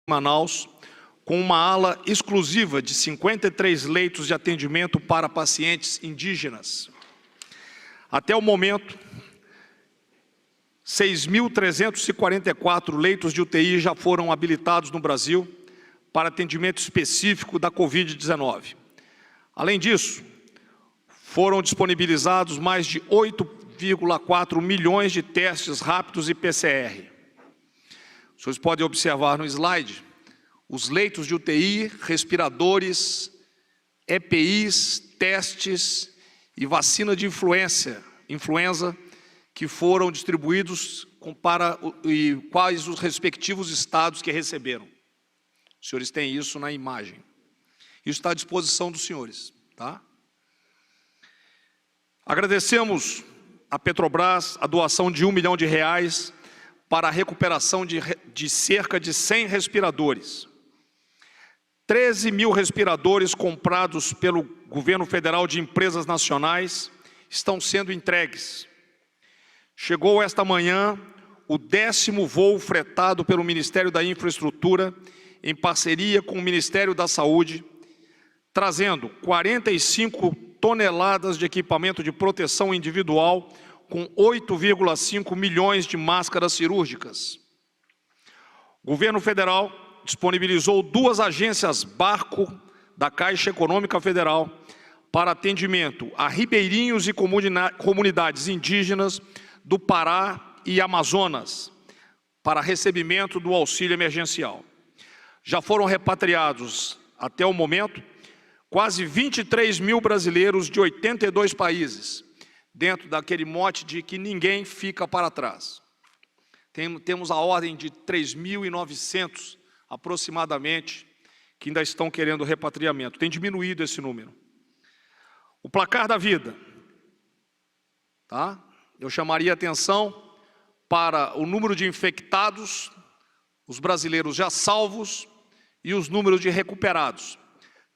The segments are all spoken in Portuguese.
Manaus, com uma ala exclusiva de 53 leitos de atendimento para pacientes indígenas. Até o momento, 6.344 leitos de UTI já foram habilitados no Brasil para atendimento específico da Covid-19. Além disso, foram disponibilizados mais de 8,4 milhões de testes rápidos e PCR. Os senhores podem observar no slide os leitos de UTI, respiradores, EPIs, testes e vacina de influenza que foram distribuídos e quais os respectivos estados que receberam. Os senhores têm isso na imagem. Isso está à disposição dos senhores, tá? Agradecemos à Petrobras a doação de R$ 1 milhão para a recuperação de cerca de 100 respiradores. 13 mil respiradores comprados pelo governo federal de empresas nacionais estão sendo entregues. Chegou esta manhã o 10º voo fretado pelo Ministério da Infraestrutura, em parceria com o Ministério da Saúde, trazendo 45 toneladas de equipamento de proteção individual com 8,5 milhões de máscaras cirúrgicas. O governo federal disponibilizou 2 agências barco da Caixa Econômica Federal para atendimento a ribeirinhos e comunidades indígenas do Pará e Amazonas, para recebimento do auxílio emergencial. Já foram repatriados, até o momento, quase 23 mil brasileiros de 82 países, dentro daquele mote de que ninguém fica para trás. Temos a ordem de 3.900, aproximadamente, que ainda estão querendo repatriamento. Tem diminuído esse número. O placar da vida, tá? Eu chamaria atenção para o número de infectados, os brasileiros já salvos e os números de recuperados.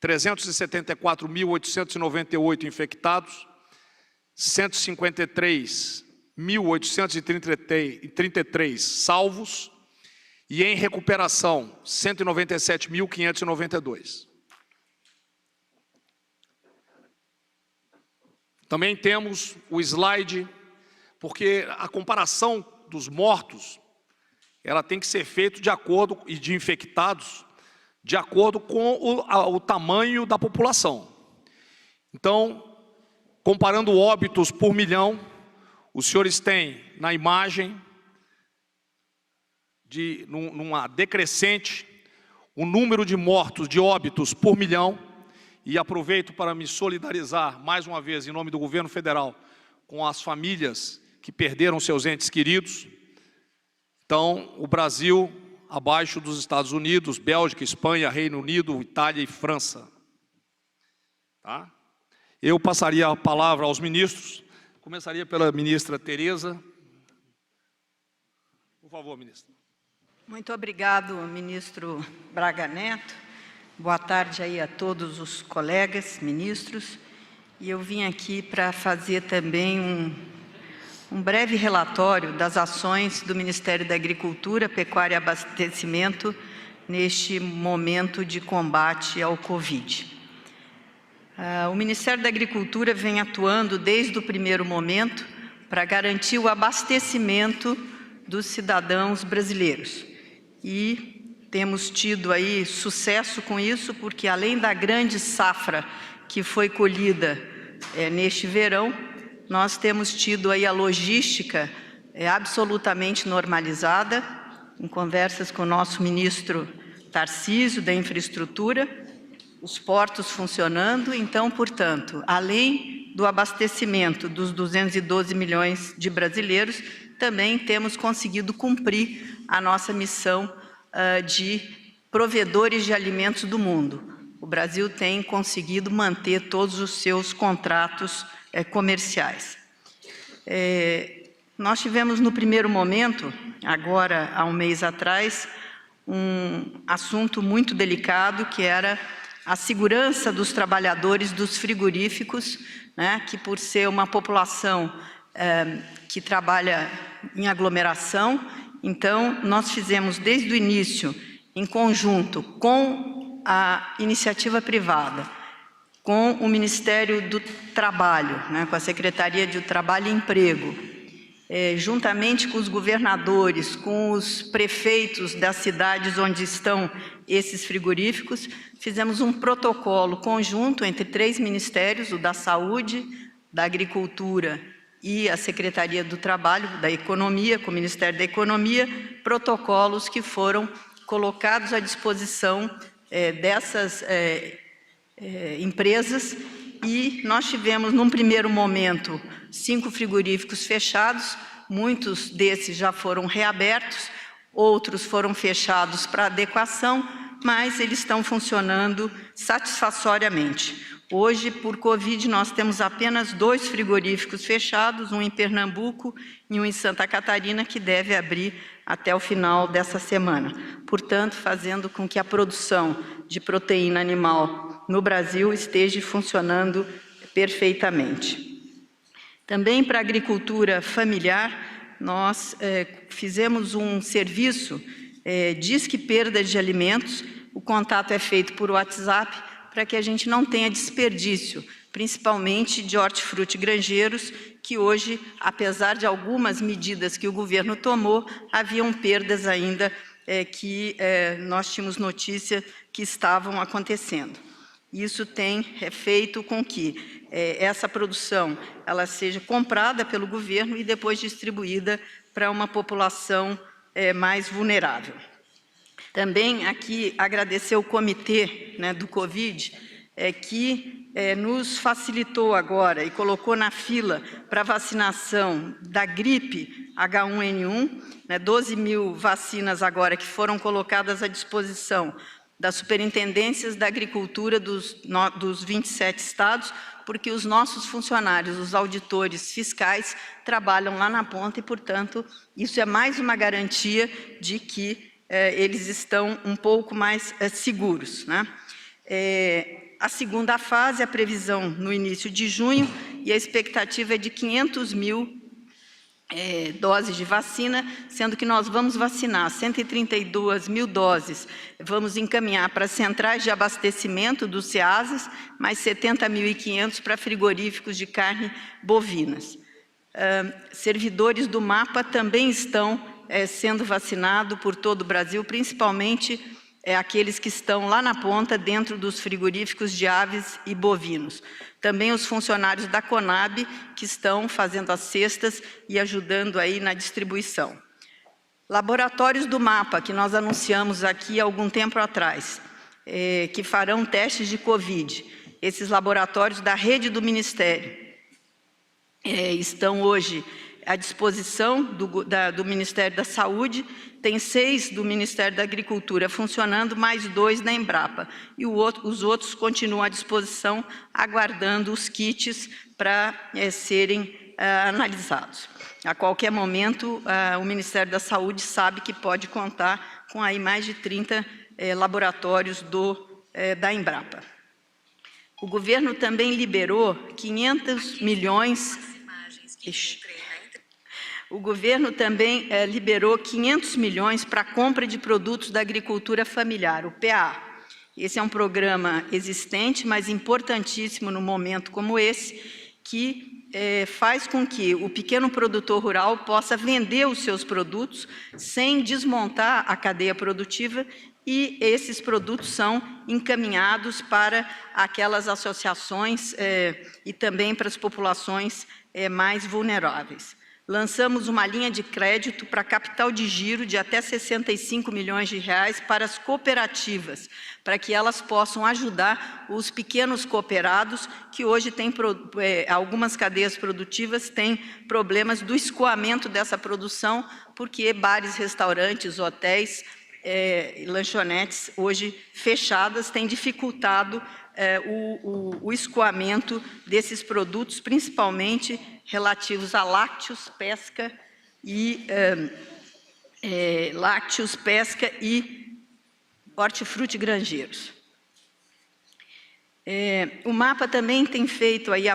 374.898 infectados, 153.833 salvos e em recuperação 197.592. Também temos o slide, porque a comparação dos mortos, ela tem que ser feita de acordo, e de infectados, de acordo com o tamanho da população. Então, comparando óbitos por milhão, os senhores têm na imagem, numa decrescente, o número de mortos, de óbitos por milhão, e aproveito para me solidarizar, mais uma vez, em nome do governo federal, com as famílias que perderam seus entes queridos. Então, o Brasil abaixo dos Estados Unidos, Bélgica, Espanha, Reino Unido, Itália e França. Tá? Eu passaria a palavra aos ministros, começaria pela ministra Tereza. Por favor, ministra. Muito obrigado, ministro Braga Neto. Boa tarde aí a todos os colegas, ministros. E eu vim aqui para fazer também um breve relatório das ações do Ministério da Agricultura, Pecuária e Abastecimento neste momento de combate ao Covid. O Ministério da Agricultura vem atuando desde o primeiro momento para garantir o abastecimento dos cidadãos brasileiros. E temos tido aí sucesso com isso, porque além da grande safra que foi colhida neste verão, nós temos tido aí a logística absolutamente normalizada, em conversas com o nosso ministro Tarcísio, da Infraestrutura, os portos funcionando. Então, portanto, além do abastecimento dos 212 milhões de brasileiros, também temos conseguido cumprir a nossa missão de provedores de alimentos do mundo. O Brasil tem conseguido manter todos os seus contratos comerciais. Nós tivemos no primeiro momento, agora há um mês atrás, um assunto muito delicado, que era a segurança dos trabalhadores dos frigoríficos, né, que por ser uma população que trabalha em aglomeração, então nós fizemos desde o início, em conjunto com a iniciativa privada, com o Ministério do Trabalho, né, com a Secretaria de Trabalho e Emprego, juntamente com os governadores, com os prefeitos das cidades onde estão esses frigoríficos, fizemos um protocolo conjunto entre 3 ministérios, o da Saúde, da Agricultura e a Secretaria do Trabalho, da Economia, com o Ministério da Economia, protocolos que foram colocados à disposição dessas empresas, e nós tivemos, num primeiro momento, 5 frigoríficos fechados, muitos desses já foram reabertos, outros foram fechados para adequação, mas eles estão funcionando satisfatoriamente. Hoje, por Covid, nós temos apenas 2 frigoríficos fechados, um em Pernambuco e um em Santa Catarina, que deve abrir até o final dessa semana. Portanto, fazendo com que a produção de proteína animal no Brasil esteja funcionando perfeitamente. Também para a agricultura familiar, nós fizemos um serviço Disque Perda de Alimentos. O contato é feito por WhatsApp para que a gente não tenha desperdício, principalmente de hortifruti granjeiros, que hoje, apesar de algumas medidas que o governo tomou, haviam perdas ainda que nós tínhamos notícia que estavam acontecendo. Isso tem feito com que essa produção ela seja comprada pelo governo e depois distribuída para uma população mais vulnerável. Também aqui agradecer o comitê, né, do Covid, que nos facilitou agora e colocou na fila para vacinação da gripe H1N1, né, 12 mil vacinas agora que foram colocadas à disposição das superintendências da agricultura dos 27 estados, porque os nossos funcionários, os auditores fiscais, trabalham lá na ponta e, portanto, isso é mais uma garantia de que eles estão um pouco mais seguros, né? A segunda fase, a previsão no início de junho, e a expectativa é de 500 mil doses de vacina, sendo que nós vamos vacinar 132 mil doses, vamos encaminhar para centrais de abastecimento dos CEASES, mais 70.500 para frigoríficos de carne bovinas. Servidores do MAPA também estão sendo vacinados por todo o Brasil, principalmente aqueles que estão lá na ponta, dentro dos frigoríficos de aves e bovinos. Também os funcionários da CONAB, que estão fazendo as cestas e ajudando aí na distribuição. Laboratórios do MAPA, que nós anunciamos aqui há algum tempo atrás, que farão testes de Covid. Esses laboratórios da rede do Ministério estão hoje à disposição do Ministério da Saúde, tem 6 do Ministério da Agricultura funcionando, mais 2 da Embrapa. E os outros continuam à disposição, aguardando os kits para serem analisados. A qualquer momento, o Ministério da Saúde sabe que pode contar com aí mais de 30 laboratórios da Embrapa. O governo também liberou 500 milhões... O governo também liberou 500 milhões para a compra de produtos da agricultura familiar, o PA. Esse é um programa existente, mas importantíssimo num momento como esse, que faz com que o pequeno produtor rural possa vender os seus produtos sem desmontar a cadeia produtiva, e esses produtos são encaminhados para aquelas associações e também para as populações mais vulneráveis. Lançamos uma linha de crédito para capital de giro de até 65 milhões de reais para as cooperativas, para que elas possam ajudar os pequenos cooperados, que hoje têm algumas cadeias produtivas têm problemas do escoamento dessa produção, porque bares, restaurantes, hotéis, lanchonetes, hoje fechadas, têm dificultado o escoamento desses produtos, principalmente relativos a lácteos, pesca e hortifruti granjeiros. O MAPA também tem feito aí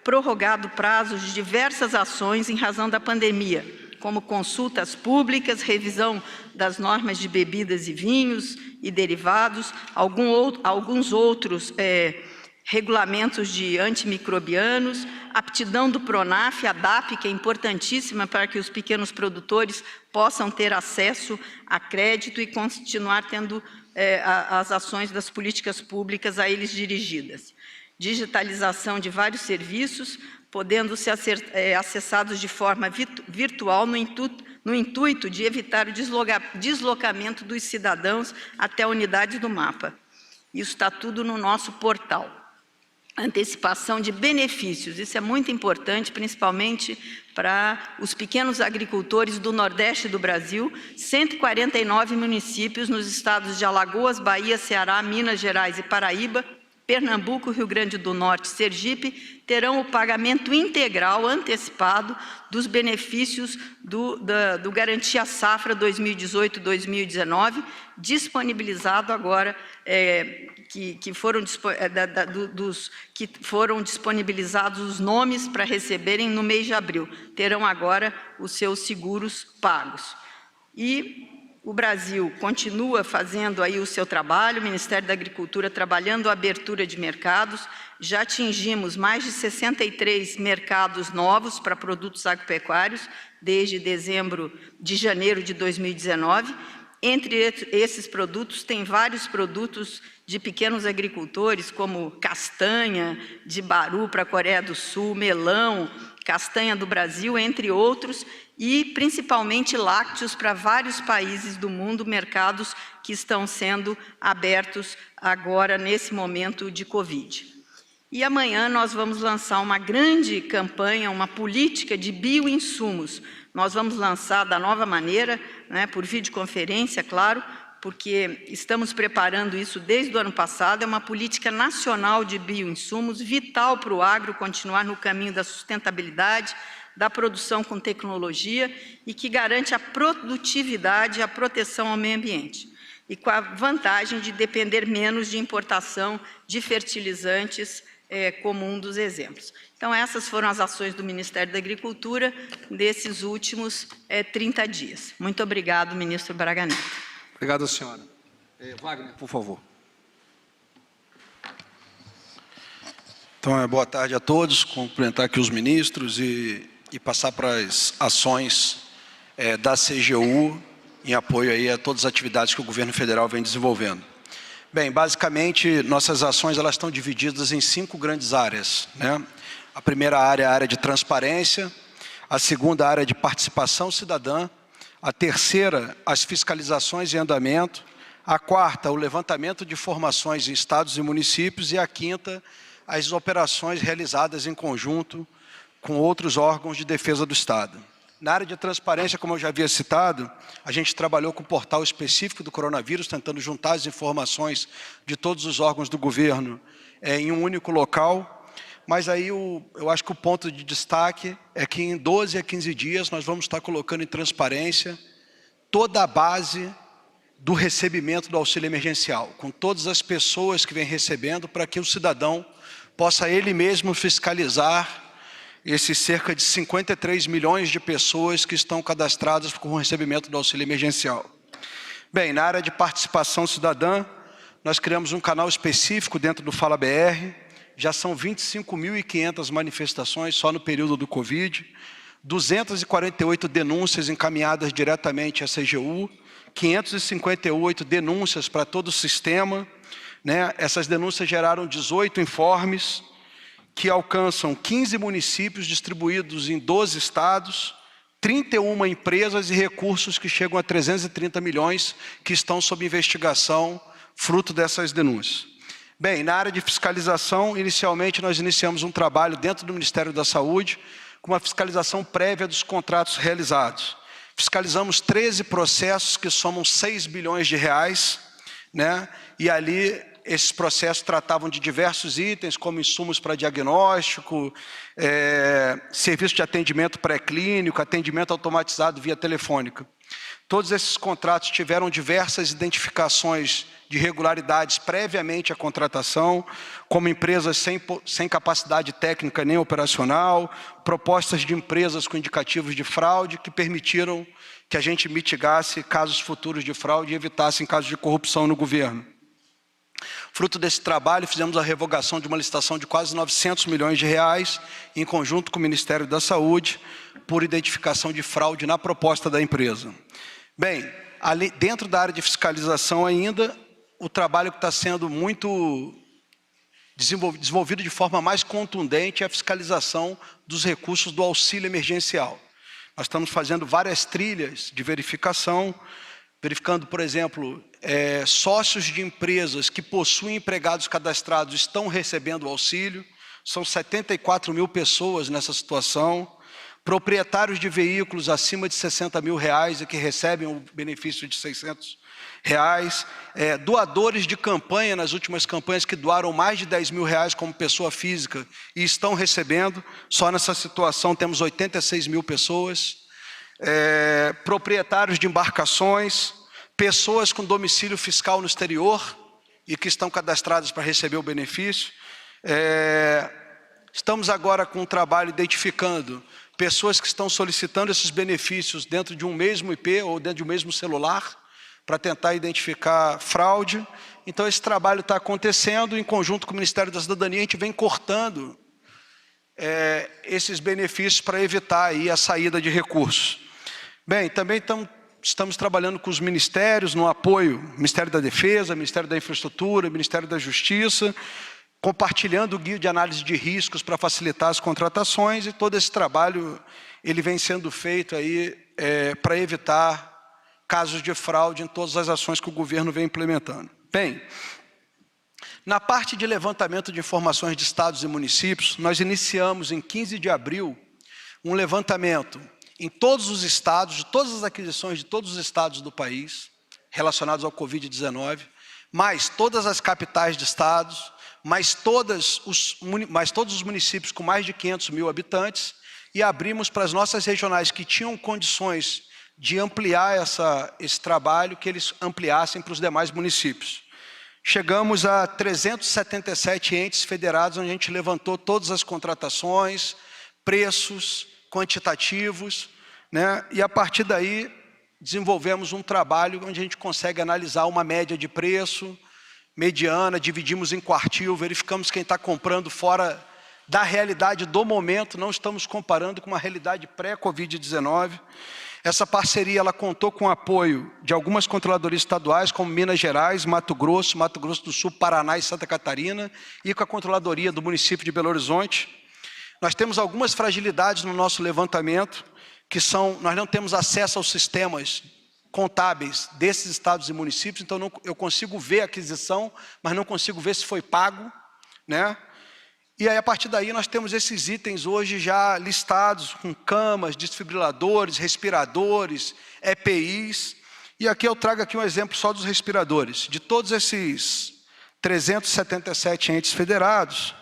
prorrogado prazos de diversas ações em razão da pandemia, como consultas públicas, revisão das normas de bebidas e vinhos e derivados, alguns outros regulamentos de antimicrobianos, aptidão do PRONAF, a DAP, que é importantíssima para que os pequenos produtores possam ter acesso a crédito e continuar tendo as ações das políticas públicas a eles dirigidas. Digitalização de vários serviços, podendo ser acessados de forma virtual no intuito de evitar o deslocamento dos cidadãos até a unidade do mapa. Isso está tudo no nosso portal. Antecipação de benefícios, isso é muito importante, principalmente para os pequenos agricultores do Nordeste do Brasil, 149 municípios nos estados de Alagoas, Bahia, Ceará, Minas Gerais e Paraíba, Pernambuco, Rio Grande do Norte e Sergipe, terão o pagamento integral antecipado dos benefícios do Garantia Safra 2018-2019, disponibilizado agora, que foram disponibilizados os nomes para receberem no mês de abril, terão agora os seus seguros pagos. E o Brasil continua fazendo aí o seu trabalho, o Ministério da Agricultura trabalhando a abertura de mercados, já atingimos mais de 63 mercados novos para produtos agropecuários desde janeiro de 2019. Entre esses produtos, tem vários produtos de pequenos agricultores, como castanha de Baru para a Coreia do Sul, melão, castanha do Brasil, entre outros, e principalmente lácteos para vários países do mundo, mercados que estão sendo abertos agora nesse momento de Covid. E amanhã nós vamos lançar uma grande campanha, uma política de bioinsumos. Nós vamos lançar da nova maneira, né, por videoconferência, claro, porque estamos preparando isso desde o ano passado, é uma política nacional de bioinsumos, vital para o agro continuar no caminho da sustentabilidade, da produção com tecnologia e que garante a produtividade e a proteção ao meio ambiente. E com a vantagem de depender menos de importação de fertilizantes, como um dos exemplos. Então, essas foram as ações do Ministério da Agricultura desses últimos 30 dias. Muito obrigado, ministro Braga Neto. Obrigado, senhora. Wagner, por favor. Então, boa tarde a todos, cumprimentar aqui os ministros e passar para as ações da CGU em apoio aí a todas as atividades que o governo federal vem desenvolvendo. Bem, basicamente, nossas ações elas estão divididas em 5 grandes áreas, né? A primeira área é a área de transparência, a segunda área de participação cidadã, a terceira, as fiscalizações em andamento, a quarta, o levantamento de informações em estados e municípios e a quinta, as operações realizadas em conjunto com outros órgãos de defesa do Estado. Na área de transparência, como eu já havia citado, a gente trabalhou com o portal específico do coronavírus, tentando juntar as informações de todos os órgãos do governo em um único local. Mas aí eu acho que o ponto de destaque é que em 12 a 15 dias nós vamos estar colocando em transparência toda a base do recebimento do auxílio emergencial, com todas as pessoas que vêm recebendo, para que o cidadão possa ele mesmo fiscalizar esses cerca de 53 milhões de pessoas que estão cadastradas com o recebimento do auxílio emergencial. Bem, na área de participação cidadã, nós criamos um canal específico dentro do Fala BR, já são 25.500 manifestações só no período do Covid, 248 denúncias encaminhadas diretamente à CGU, 558 denúncias para todo o sistema, né? Essas denúncias geraram 18 informes, que alcançam 15 municípios distribuídos em 12 estados, 31 empresas e recursos que chegam a 330 milhões que estão sob investigação, fruto dessas denúncias. Bem, na área de fiscalização, inicialmente nós iniciamos um trabalho dentro do Ministério da Saúde, com uma fiscalização prévia dos contratos realizados. Fiscalizamos 13 processos que somam 6 bilhões de reais, né? E ali Esses processos tratavam de diversos itens, como insumos para diagnóstico, serviço de atendimento pré-clínico, atendimento automatizado via telefônica. Todos esses contratos tiveram diversas identificações de irregularidades previamente à contratação, como empresas sem capacidade técnica nem operacional, propostas de empresas com indicativos de fraude que permitiram que a gente mitigasse casos futuros de fraude e evitassem casos de corrupção no governo. Fruto desse trabalho, fizemos a revogação de uma licitação de quase 900 milhões de reais, em conjunto com o Ministério da Saúde, por identificação de fraude na proposta da empresa. Bem, dentro da área de fiscalização ainda, o trabalho que está sendo muito desenvolvido de forma mais contundente é a fiscalização dos recursos do auxílio emergencial. Nós estamos fazendo várias trilhas de verificação, verificando, por exemplo, sócios de empresas que possuem empregados cadastrados estão recebendo o auxílio, são 74 mil pessoas nessa situação, proprietários de veículos acima de 60 mil reais e que recebem o benefício de 600 reais, doadores de campanha nas últimas campanhas que doaram mais de 10 mil reais como pessoa física e estão recebendo, só nessa situação temos 86 mil pessoas, proprietários de embarcações, pessoas com domicílio fiscal no exterior e que estão cadastradas para receber o benefício. Estamos agora com um trabalho identificando pessoas que estão solicitando esses benefícios dentro de um mesmo IP ou dentro de um mesmo celular, para tentar identificar fraude. Então, esse trabalho está acontecendo, em conjunto com o Ministério da Cidadania, a gente vem cortando esses benefícios para evitar aí a saída de recursos. Bem, também estamos trabalhando com os ministérios, no apoio, Ministério da Defesa, Ministério da Infraestrutura, Ministério da Justiça, compartilhando o guia de análise de riscos para facilitar as contratações, e todo esse trabalho ele vem sendo feito aí para evitar casos de fraude em todas as ações que o governo vem implementando. Bem, na parte de levantamento de informações de estados e municípios, nós iniciamos em 15 de abril um levantamento em todos os estados, de todas as aquisições de todos os estados do país, relacionados ao Covid-19, mais todas as capitais de estados, mais todos os municípios com mais de 500 mil habitantes, e abrimos para as nossas regionais que tinham condições de ampliar esse trabalho, que eles ampliassem para os demais municípios. Chegamos a 377 entes federados, onde a gente levantou todas as contratações, preços, quantitativos, né? E a partir daí desenvolvemos um trabalho onde a gente consegue analisar uma média de preço, mediana, dividimos em quartil, verificamos quem está comprando fora da realidade do momento, não estamos comparando com uma realidade pré-Covid-19. Essa parceria ela contou com o apoio de algumas controladorias estaduais, como Minas Gerais, Mato Grosso do Sul, Paraná e Santa Catarina, e com a controladoria do município de Belo Horizonte. Nós temos algumas fragilidades no nosso levantamento, que são, nós não temos acesso aos sistemas contábeis desses estados e municípios, então eu consigo ver a aquisição, mas não consigo ver se foi pago, né? E aí, a partir daí, nós temos esses itens hoje já listados, com camas, desfibriladores, respiradores, EPIs. E aqui eu trago aqui um exemplo só dos respiradores. De todos esses 377 entes federados,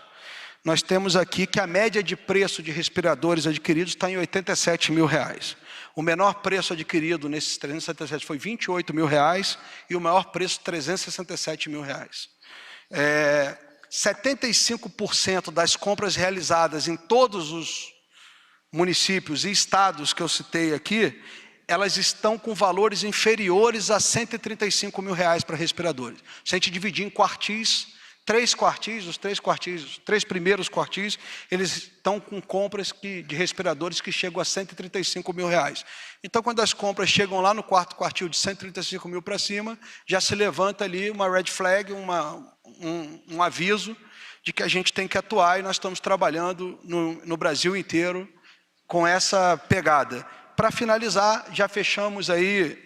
nós temos aqui que a média de preço de respiradores adquiridos está em 87 mil reais. O menor preço adquirido nesses 377 foi 28 mil reais e o maior preço 367 mil reais. 75% das compras realizadas em todos os municípios e estados que eu citei aqui, elas estão com valores inferiores a 135 mil reais para respiradores. Se a gente dividir em quartis, os três primeiros quartis, eles estão com compras de respiradores que chegam a 135 mil reais. Então, quando as compras chegam lá no quarto quartil de 135 mil para cima, já se levanta ali uma red flag, um aviso de que a gente tem que atuar, e nós estamos trabalhando no Brasil inteiro com essa pegada. Para finalizar, já fechamos aí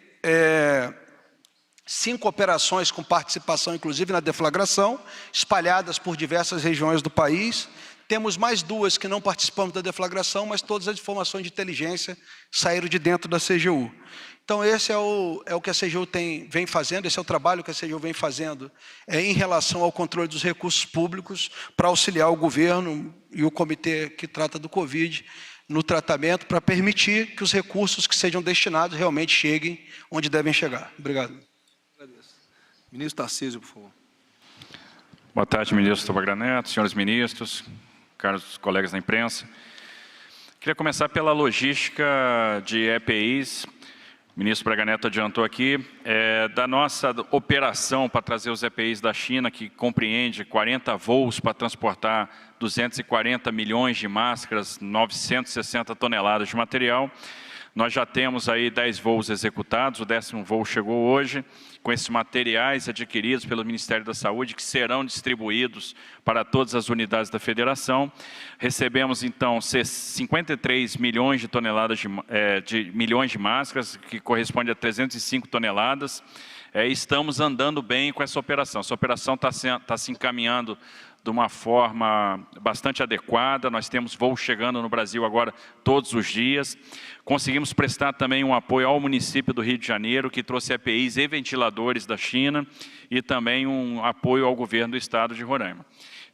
5 operações com participação, inclusive, na deflagração, espalhadas por diversas regiões do país. Temos mais 2 que não participamos da deflagração, mas todas as informações de inteligência saíram de dentro da CGU. Então, Então, esse é o que a CGU vem fazendo, esse é o trabalho que a CGU vem fazendo em relação ao controle dos recursos públicos para auxiliar o governo e o comitê que trata do Covid no tratamento, para permitir que os recursos que sejam destinados realmente cheguem onde devem chegar. Obrigado. Ministro Tarcísio, por favor. Boa tarde, ministro Braga Neto, senhores ministros, caros colegas da imprensa. Queria começar pela logística de EPIs. O ministro Braga Neto adiantou aqui, da nossa operação para trazer os EPIs da China, que compreende 40 voos para transportar 240 milhões de máscaras, 960 toneladas de material. Nós já temos aí 10 voos executados, o 10º voo chegou hoje, com esses materiais adquiridos pelo Ministério da Saúde, que serão distribuídos para todas as unidades da Federação. Recebemos, então, 53 milhões de toneladas milhões de máscaras, que corresponde a 305 toneladas. Estamos andando bem com essa operação. Essa operação está se encaminhando de uma forma bastante adequada. Nós temos voos chegando no Brasil agora todos os dias. Conseguimos prestar também um apoio ao município do Rio de Janeiro, que trouxe EPIs e ventiladores da China, e também um apoio ao governo do estado de Roraima.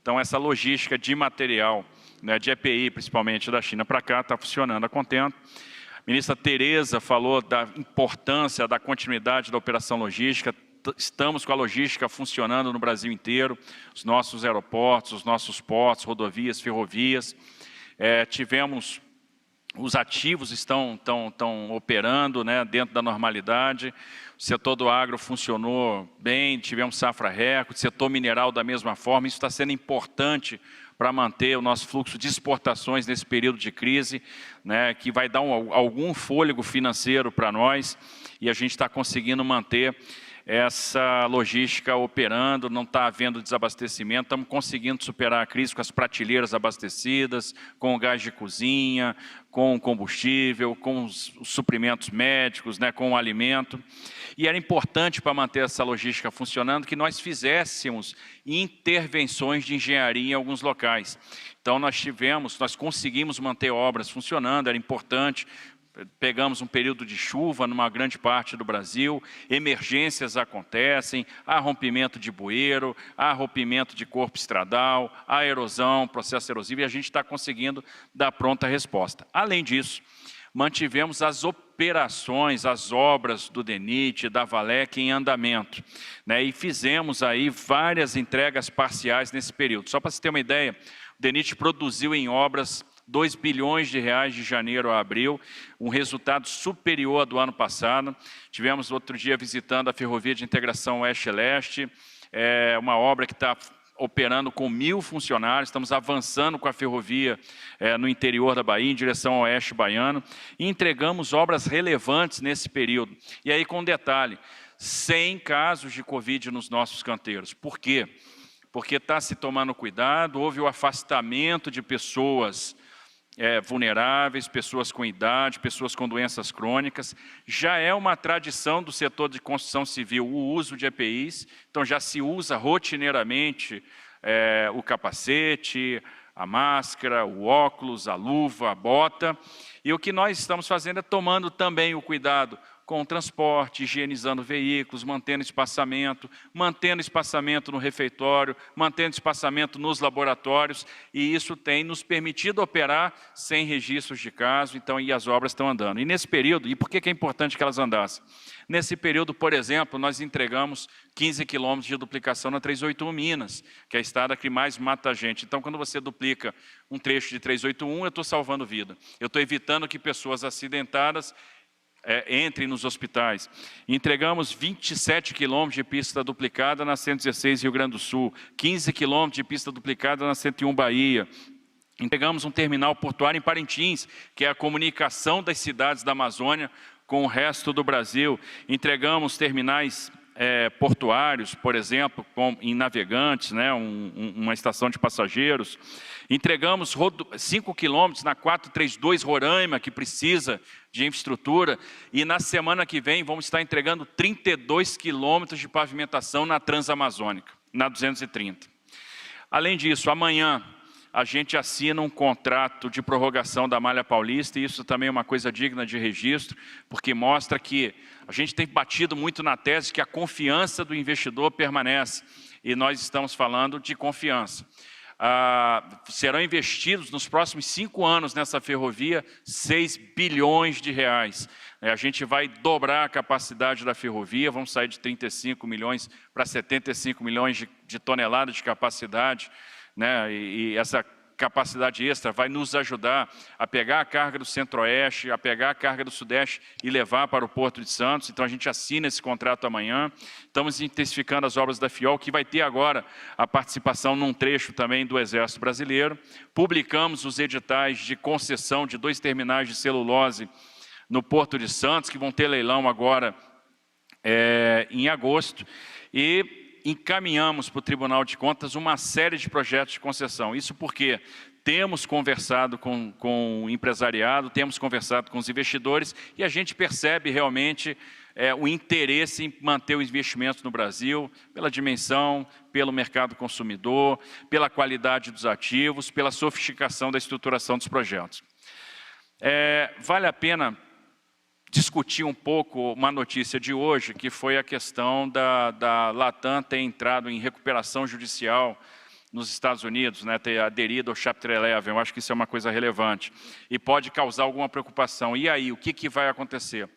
Então, essa logística de material, né, de EPI, principalmente da China para cá, está funcionando a contento. A ministra Tereza falou da importância da continuidade da operação logística. Estamos com a logística funcionando no Brasil inteiro, os nossos aeroportos, os nossos portos, rodovias, ferrovias. Tivemos, os ativos estão operando, né, dentro da normalidade. O setor do agro funcionou bem, tivemos safra recorde, setor mineral da mesma forma. Isso está sendo importante para manter o nosso fluxo de exportações nesse período de crise, né, que vai dar algum fôlego financeiro para nós, e a gente está conseguindo manter essa logística operando, não está havendo desabastecimento, estamos conseguindo superar a crise com as prateleiras abastecidas, com o gás de cozinha, com o combustível, com os suprimentos médicos, né, com o alimento. E era importante para manter essa logística funcionando que nós fizéssemos intervenções de engenharia em alguns locais. Então nós conseguimos manter obras funcionando, era importante. Pegamos um período de chuva numa grande parte do Brasil, emergências acontecem, há rompimento de bueiro, há rompimento de corpo estradal, há erosão, processo erosivo, e a gente está conseguindo dar pronta resposta. Além disso, mantivemos as operações, as obras do DENIT, da Valec em andamento, né, e fizemos aí várias entregas parciais nesse período. Só para você ter uma ideia, o DENIT produziu em obras 2 bilhões de reais de janeiro a abril, um resultado superior ao do ano passado. Tivemos outro dia visitando a Ferrovia de Integração Oeste-Leste, uma obra que está operando com 1.000 funcionários, estamos avançando com a ferrovia no interior da Bahia, em direção ao oeste baiano, e entregamos obras relevantes nesse período. E aí com um detalhe, 100 casos de Covid nos nossos canteiros. Por quê? Porque está se tomando cuidado, houve o afastamento de pessoas vulneráveis, pessoas com idade, pessoas com doenças crônicas. Já é uma tradição do setor de construção civil o uso de EPIs, então já se usa rotineiramente o capacete, a máscara, o óculos, a luva, a bota. E o que nós estamos fazendo é tomando também o cuidado com o transporte, higienizando veículos, mantendo espaçamento no refeitório, mantendo espaçamento nos laboratórios, e isso tem nos permitido operar sem registros de caso, então, e as obras estão andando. E nesse período, e por que é importante que elas andassem? Nesse período, por exemplo, nós entregamos 15 quilômetros de duplicação na 381 Minas, que é a estrada que mais mata a gente. Então, quando você duplica um trecho de 381, eu estou salvando vida. Eu estou evitando que pessoas acidentadas entrem nos hospitais. Entregamos 27 quilômetros de pista duplicada na 116 Rio Grande do Sul, 15 quilômetros de pista duplicada na 101 Bahia. Entregamos um terminal portuário em Parintins, que é a comunicação das cidades da Amazônia com o resto do Brasil. Entregamos terminais portuários, por exemplo, em Navegantes, né, uma estação de passageiros. Entregamos 5 quilômetros na 432 Roraima, que precisa de infraestrutura, e na semana que vem vamos estar entregando 32 quilômetros de pavimentação na Transamazônica, na 230. Além disso, amanhã a gente assina um contrato de prorrogação da Malha Paulista, e isso também é uma coisa digna de registro, porque mostra que a gente tem batido muito na tese que a confiança do investidor permanece, e nós estamos falando de confiança. Serão investidos nos próximos 5 anos nessa ferrovia 6 bilhões de reais. A gente vai dobrar a capacidade da ferrovia, vamos sair de 35 milhões para 75 milhões de toneladas de capacidade, né? E essa capacidade extra vai nos ajudar a pegar a carga do Centro-Oeste, a pegar a carga do Sudeste e levar para o Porto de Santos. Então, a gente assina esse contrato amanhã. Estamos intensificando as obras da FIOL, que vai ter agora a participação num trecho também do Exército Brasileiro. Publicamos os editais de concessão de 2 terminais de celulose no Porto de Santos, que vão ter leilão agora em agosto. E encaminhamos para o Tribunal de Contas uma série de projetos de concessão. Isso porque temos conversado com o empresariado, temos conversado com os investidores e a gente percebe realmente o interesse em manter o investimento no Brasil, pela dimensão, pelo mercado consumidor, pela qualidade dos ativos, pela sofisticação da estruturação dos projetos. Vale a pena discutir um pouco uma notícia de hoje, que foi a questão da Latam ter entrado em recuperação judicial nos Estados Unidos, né, ter aderido ao Chapter 11. Eu acho que isso é uma coisa relevante e pode causar alguma preocupação. E aí, o que vai acontecer?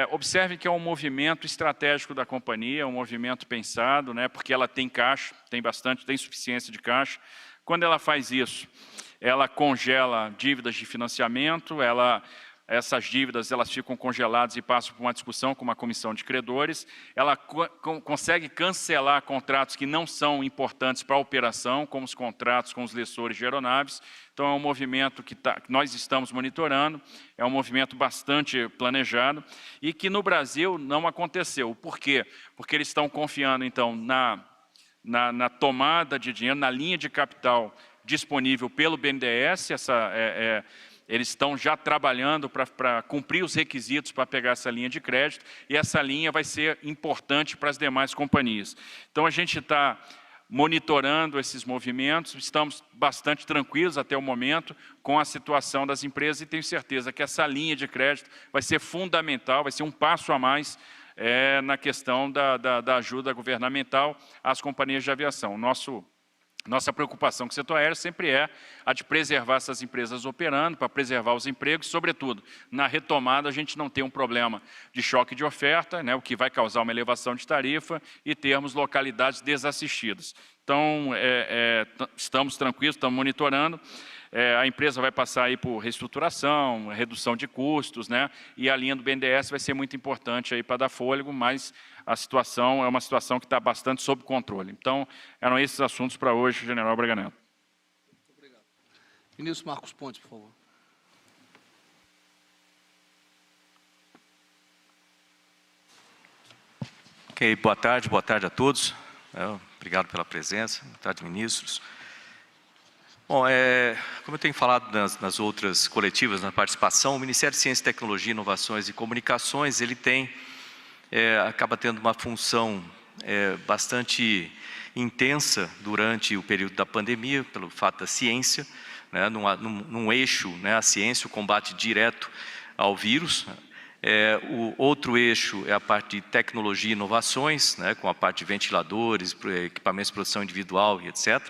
Observe que é um movimento estratégico da companhia, um movimento pensado, né, porque ela tem caixa, tem suficiência de caixa. Quando ela faz isso, ela congela dívidas de financiamento, essas dívidas elas ficam congeladas e passam por uma discussão com uma comissão de credores. Ela consegue cancelar contratos que não são importantes para a operação, como os contratos com os lessores de aeronaves. Então, é um movimento que nós estamos monitorando, é um movimento bastante planejado e que no Brasil não aconteceu. Por quê? Porque eles estão confiando, então, na tomada de dinheiro, na linha de capital disponível pelo BNDES, eles estão já trabalhando para cumprir os requisitos para pegar essa linha de crédito, e essa linha vai ser importante para as demais companhias. Então, a gente está monitorando esses movimentos, estamos bastante tranquilos até o momento com a situação das empresas e tenho certeza que essa linha de crédito vai ser fundamental, vai ser um passo a mais na questão da ajuda governamental às companhias de aviação. Nossa preocupação com o setor aéreo sempre é a de preservar essas empresas operando, para preservar os empregos, sobretudo, na retomada a gente não ter um problema de choque de oferta, né, o que vai causar uma elevação de tarifa e termos localidades desassistidas. Então, estamos tranquilos, estamos monitorando. A empresa vai passar aí por reestruturação, redução de custos, né, e a linha do BNDES vai ser muito importante aí para dar fôlego, mas a situação é uma situação que está bastante sob controle. Então, eram esses assuntos para hoje, General Braga Neto. Muito obrigado. Ministro Marcos Pontes, por favor. Ok, boa tarde a todos. Obrigado pela presença, boa tarde, ministros. Bom, como eu tenho falado nas outras coletivas, na participação, o Ministério de Ciência, Tecnologia, Inovações e Comunicações, ele acaba tendo uma função bastante intensa durante o período da pandemia, pelo fato da ciência, né, num eixo, né, a ciência, o combate direto ao vírus. O outro eixo é a parte de tecnologia e inovações, né, com a parte de ventiladores, equipamentos de produção individual e etc.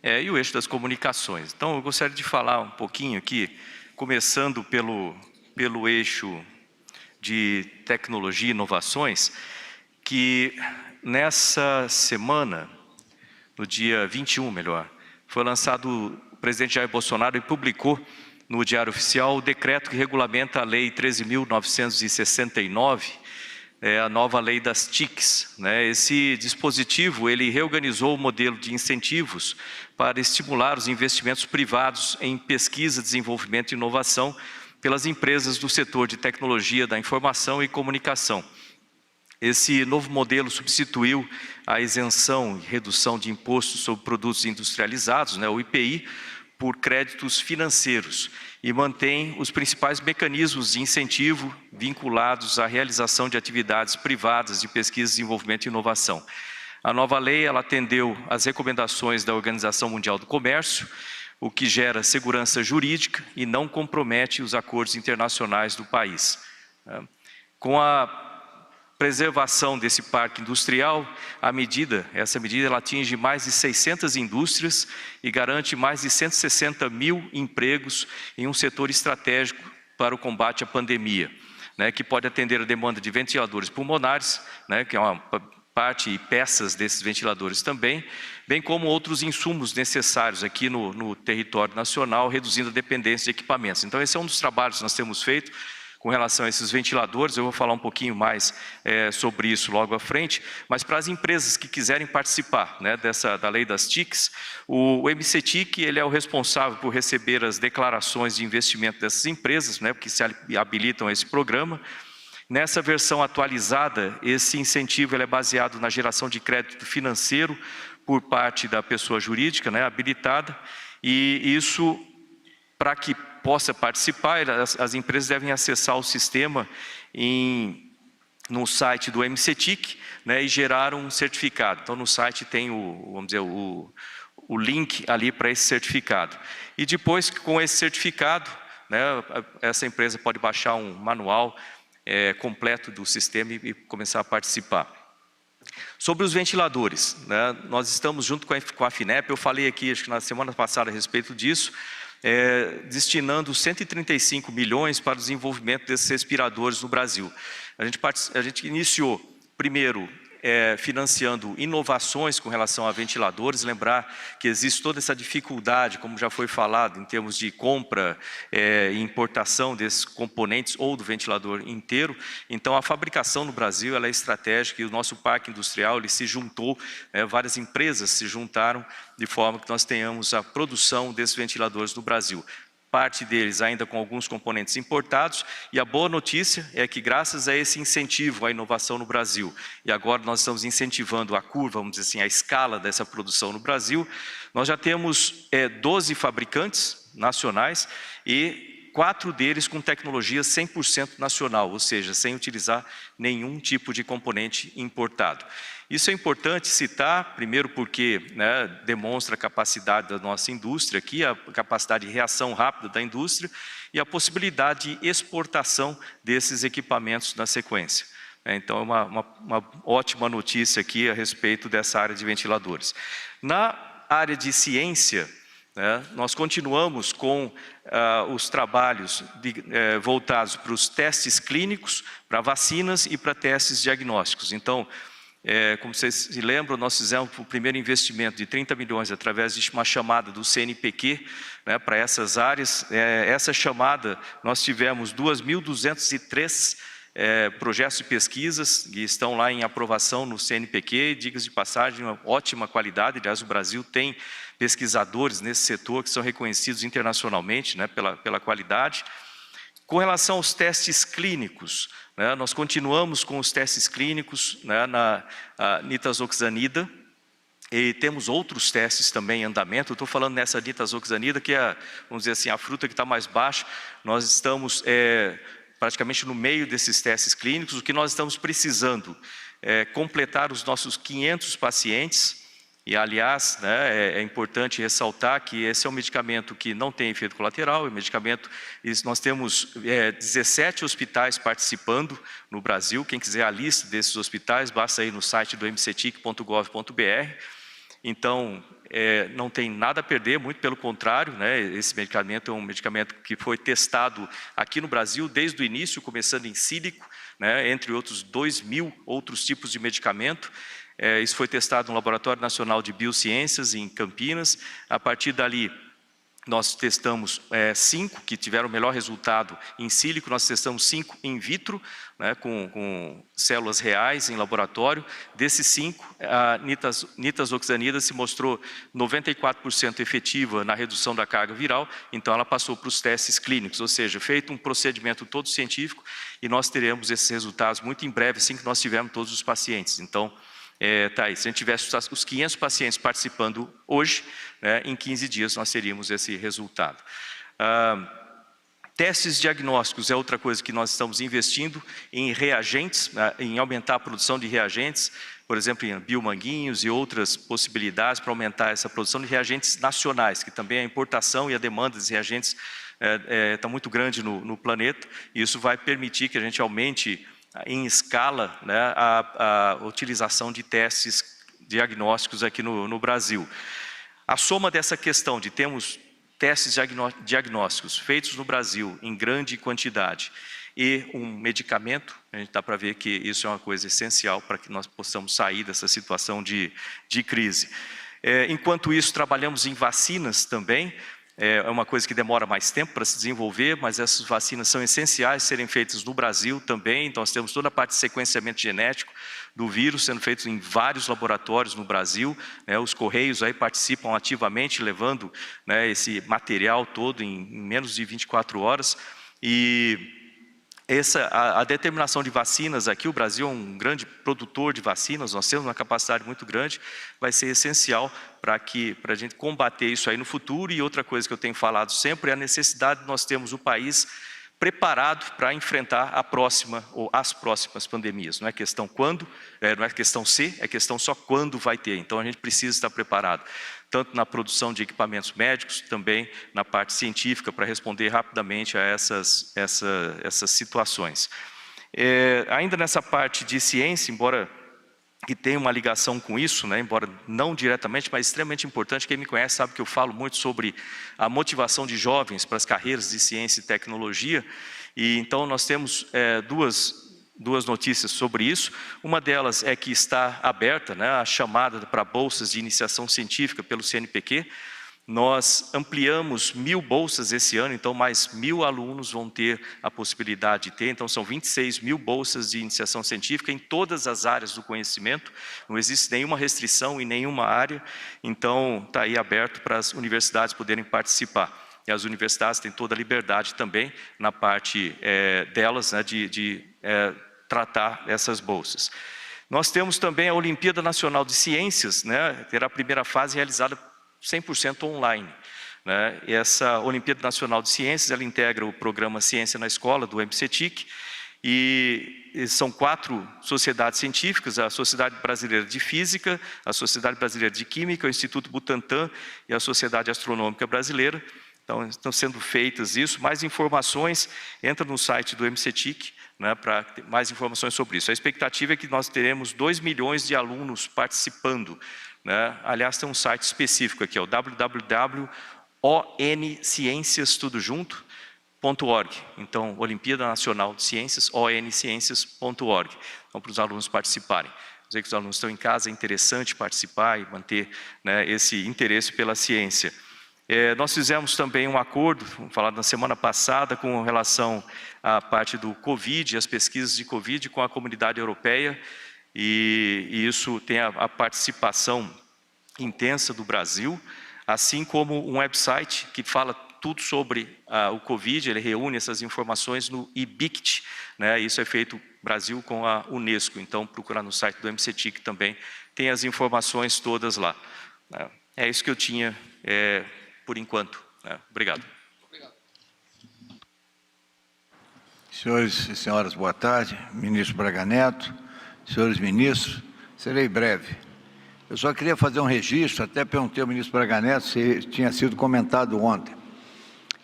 E o eixo das comunicações. Então, eu gostaria de falar um pouquinho aqui, começando pelo eixo de tecnologia e inovações, que nessa semana, no dia 21, foi lançado, o presidente Jair Bolsonaro e publicou no Diário Oficial o decreto que regulamenta a Lei 13.969, a nova lei das TICs. Né? Esse dispositivo, ele reorganizou o modelo de incentivos para estimular os investimentos privados em pesquisa, desenvolvimento e inovação pelas empresas do setor de tecnologia da informação e comunicação. Esse novo modelo substituiu a isenção e redução de impostos sobre produtos industrializados, né, o IPI, por créditos financeiros e mantém os principais mecanismos de incentivo vinculados à realização de atividades privadas de pesquisa, desenvolvimento e inovação. A nova lei ela atendeu às recomendações da Organização Mundial do Comércio, o que gera segurança jurídica e não compromete os acordos internacionais do país. Com a preservação desse parque industrial, essa medida ela atinge mais de 600 indústrias e garante mais de 160 mil empregos em um setor estratégico para o combate à pandemia, que pode atender a demanda de ventiladores pulmonares, que é uma parte e peças desses ventiladores também, bem como outros insumos necessários aqui no território nacional, reduzindo a dependência de equipamentos. Então, esse é um dos trabalhos que nós temos feito com relação a esses ventiladores. Eu vou falar um pouquinho mais sobre isso logo à frente, mas para as empresas que quiserem participar da lei das TICs, o MCTIC ele é o responsável por receber as declarações de investimento dessas empresas, porque se habilitam a esse programa. Nessa versão atualizada, esse incentivo ele é baseado na geração de crédito financeiro por parte da pessoa jurídica habilitada, e isso, para que possa participar, as empresas devem acessar o sistema no site do MCTIC e gerar um certificado. Então, no site tem o link ali para esse certificado. E depois, com esse certificado, essa empresa pode baixar um manual completo do sistema e começar a participar. Sobre os ventiladores, nós estamos junto com a FINEP, eu falei aqui, acho que na semana passada a respeito disso, destinando 135 milhões para o desenvolvimento desses respiradores no Brasil. A gente iniciou, primeiro, financiando inovações com relação a ventiladores, lembrar que existe toda essa dificuldade, como já foi falado, em termos de compra e importação desses componentes ou do ventilador inteiro. Então, a fabricação no Brasil ela é estratégica e o nosso parque industrial ele se juntou, várias empresas se juntaram de forma que nós tenhamos a produção desses ventiladores no Brasil. Parte deles ainda com alguns componentes importados, e a boa notícia é que graças a esse incentivo à inovação no Brasil, e agora nós estamos incentivando a curva, vamos dizer assim, a escala dessa produção no Brasil, nós já temos 12 fabricantes nacionais e 4 deles com tecnologia 100% nacional, ou seja, sem utilizar nenhum tipo de componente importado. Isso é importante citar, primeiro porque demonstra a capacidade da nossa indústria aqui, a capacidade de reação rápida da indústria e a possibilidade de exportação desses equipamentos na sequência. Então, é uma ótima notícia aqui a respeito dessa área de ventiladores. Na área de ciência, nós continuamos com os trabalhos voltados para os testes clínicos, para vacinas e para testes diagnósticos. Então, como vocês se lembram, nós fizemos o primeiro investimento de 30 milhões através de uma chamada do CNPq para essas áreas. Essa chamada, nós tivemos 2.203 projetos de pesquisas que estão lá em aprovação no CNPq, dicas de passagem, uma ótima qualidade. Aliás, o Brasil tem pesquisadores nesse setor que são reconhecidos internacionalmente pela qualidade. Com relação aos testes clínicos, nós continuamos com os testes clínicos na nitazoxanida, e temos outros testes também em andamento. Eu estou falando nessa nitazoxanida, que é, vamos dizer assim, a fruta que está mais baixa. Nós estamos praticamente no meio desses testes clínicos. O que nós estamos precisando é completar os nossos 500 pacientes. E, aliás, é importante ressaltar que esse é um medicamento que não tem efeito colateral, é um medicamento, nós temos 17 hospitais participando no Brasil. Quem quiser a lista desses hospitais, basta ir no site do mctic.gov.br. Então, não tem nada a perder, muito pelo contrário, esse medicamento é um medicamento que foi testado aqui no Brasil desde o início, começando em sílico, entre outros 2.000 outros tipos de medicamento. Isso foi testado no Laboratório Nacional de Biociências, em Campinas. A partir dali, nós testamos 5 que tiveram o melhor resultado em sílico, nós testamos 5 in vitro, com células reais em laboratório. Desses 5, a nitazoxanida se mostrou 94% efetiva na redução da carga viral, então ela passou para os testes clínicos, ou seja, feito um procedimento todo científico, e nós teremos esses resultados muito em breve, assim que nós tivermos todos os pacientes. Então, tá aí. Se a gente tivesse os 500 pacientes participando hoje, em 15 dias nós teríamos esse resultado. Testes diagnósticos é outra coisa que nós estamos investindo em reagentes, em aumentar a produção de reagentes, por exemplo, em biomanguinhos e outras possibilidades para aumentar essa produção de reagentes nacionais, que também a importação e a demanda de reagentes está muito grande no planeta, e isso vai permitir que a gente aumente em escala, né, a utilização de testes diagnósticos aqui no Brasil. A soma dessa questão de termos testes diagnósticos feitos no Brasil em grande quantidade e um medicamento, a gente dá para ver que isso é uma coisa essencial para que nós possamos sair dessa situação de crise. Enquanto isso, trabalhamos em vacinas também. É uma coisa que demora mais tempo para se desenvolver, mas essas vacinas são essenciais serem feitas no Brasil também. Então, nós temos toda a parte de sequenciamento genético do vírus sendo feito em vários laboratórios no Brasil. Os Correios aí participam ativamente, levando, né, esse material todo em menos de 24 horas. E a determinação de vacinas aqui, o Brasil é um grande produtor de vacinas, nós temos uma capacidade muito grande, vai ser essencial para a gente combater isso aí no futuro. E outra coisa que eu tenho falado sempre é a necessidade de nós termos o país preparado para enfrentar a próxima ou as próximas pandemias. Não é questão quando, não é questão se, é questão só quando vai ter. Então a gente precisa estar preparado, tanto na produção de equipamentos médicos, também na parte científica, para responder rapidamente a essas situações. Ainda nessa parte de ciência, embora que tem uma ligação com isso, né, embora não diretamente, mas extremamente importante. Quem me conhece sabe que eu falo muito sobre a motivação de jovens para as carreiras de ciência e tecnologia, e então nós temos duas notícias sobre isso. Uma delas é que está aberta, né, a chamada para bolsas de iniciação científica pelo CNPq. Nós ampliamos 1000 bolsas esse ano, então mais 1000 alunos vão ter a possibilidade de ter. Então são 26.000 bolsas de iniciação científica em todas as áreas do conhecimento. Não existe nenhuma restrição em nenhuma área, então está aí aberto para as universidades poderem participar. E as universidades têm toda a liberdade também na parte delas, né, de tratar essas bolsas. Nós temos também a Olimpíada Nacional de Ciências, né, terá a primeira fase realizada 100% online. Né? E essa Olimpíada Nacional de Ciências, ela integra o programa Ciência na Escola, do MCTIC, e são 4 sociedades científicas: a Sociedade Brasileira de Física, a Sociedade Brasileira de Química, o Instituto Butantan e a Sociedade Astronômica Brasileira. Então, estão sendo feitas isso. Mais informações, entra no site do MCTIC, né, para ter mais informações sobre isso. A expectativa é que nós teremos 2 milhões de alunos participando. Né? Aliás, tem um site específico aqui, é o www.onciencias.org. Então, Olimpíada Nacional de Ciências, onciencias.org. Então, para os alunos participarem. Dizer que os alunos estão em casa, é interessante participar e manter, né, esse interesse pela ciência. Nós fizemos também um acordo, falado na semana passada, com relação à parte do Covid, as pesquisas de Covid com a comunidade europeia, e isso tem a participação intensa do Brasil, assim como um website que fala tudo sobre o Covid. Ele reúne essas informações no IBICT, né? Isso é feito Brasil com a Unesco, então procurar no site do MCTIC também, tem as informações todas lá. É isso que eu tinha por enquanto. Obrigado. Senhores e senhoras, boa tarde. Ministro Braga Neto, senhores ministros, serei breve. Eu só queria fazer um registro, até perguntei ao ministro Braga Neto se tinha sido comentado ontem.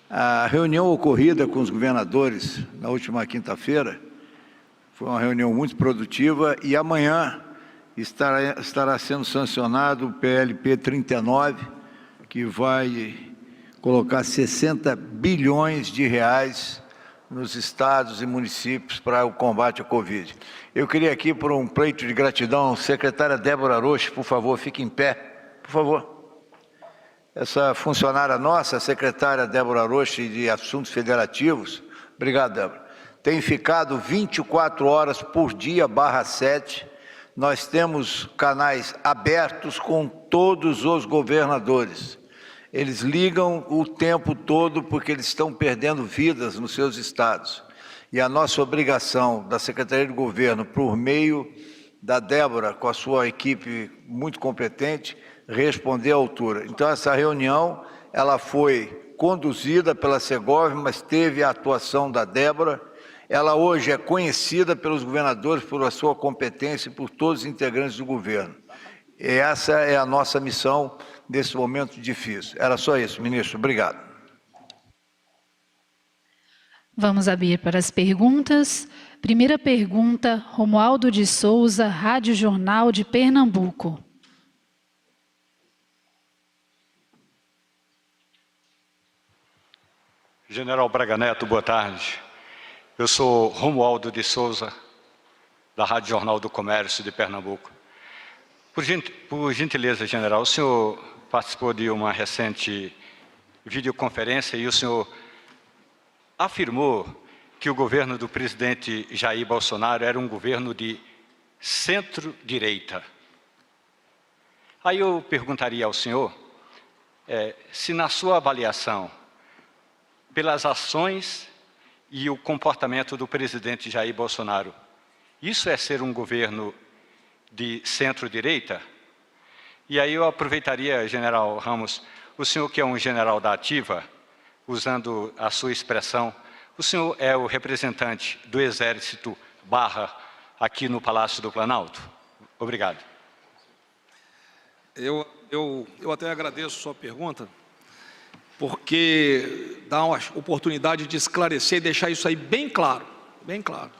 A reunião ocorrida com os governadores na última quinta-feira foi uma reunião muito produtiva, e amanhã estará sendo sancionado o PLP 39, que vai colocar 60 bilhões de reais nos estados e municípios para o combate à Covid. Eu queria aqui, por um pleito de gratidão, secretária Débora Rocha, por favor, fique em pé, por favor. Essa funcionária nossa, a secretária Débora Rocha de Assuntos Federativos, obrigado, Débora, tem ficado 24 horas por dia, /7. Nós temos canais abertos com todos os governadores. Eles ligam o tempo todo porque eles estão perdendo vidas nos seus estados. E a nossa obrigação da Secretaria de Governo, por meio da Débora, com a sua equipe muito competente, responder à altura. Então, essa reunião ela foi conduzida pela Segovia, mas teve a atuação da Débora. Ela hoje é conhecida pelos governadores por a sua competência e por todos os integrantes do governo. E essa é a nossa missão nesse momento difícil. Era só isso, ministro. Obrigado. Vamos abrir para as perguntas. Primeira pergunta, Romualdo de Souza, Rádio Jornal de Pernambuco. General Braga Neto, boa tarde. Eu sou Romualdo de Souza, da Rádio Jornal do Comércio de Pernambuco. Por gentileza, general, o senhor participou de uma recente videoconferência e o senhor afirmou que o governo do presidente Jair Bolsonaro era um governo de centro-direita. Aí eu perguntaria ao senhor se na sua avaliação, pelas ações e o comportamento do presidente Jair Bolsonaro, isso é ser um governo de centro-direita? E aí eu aproveitaria, general Ramos, o senhor que é um general da ativa, usando a sua expressão, o senhor é o representante do Exército / aqui no Palácio do Planalto? Obrigado. Eu até agradeço a sua pergunta, porque dá uma oportunidade de esclarecer e deixar isso aí bem claro, bem claro.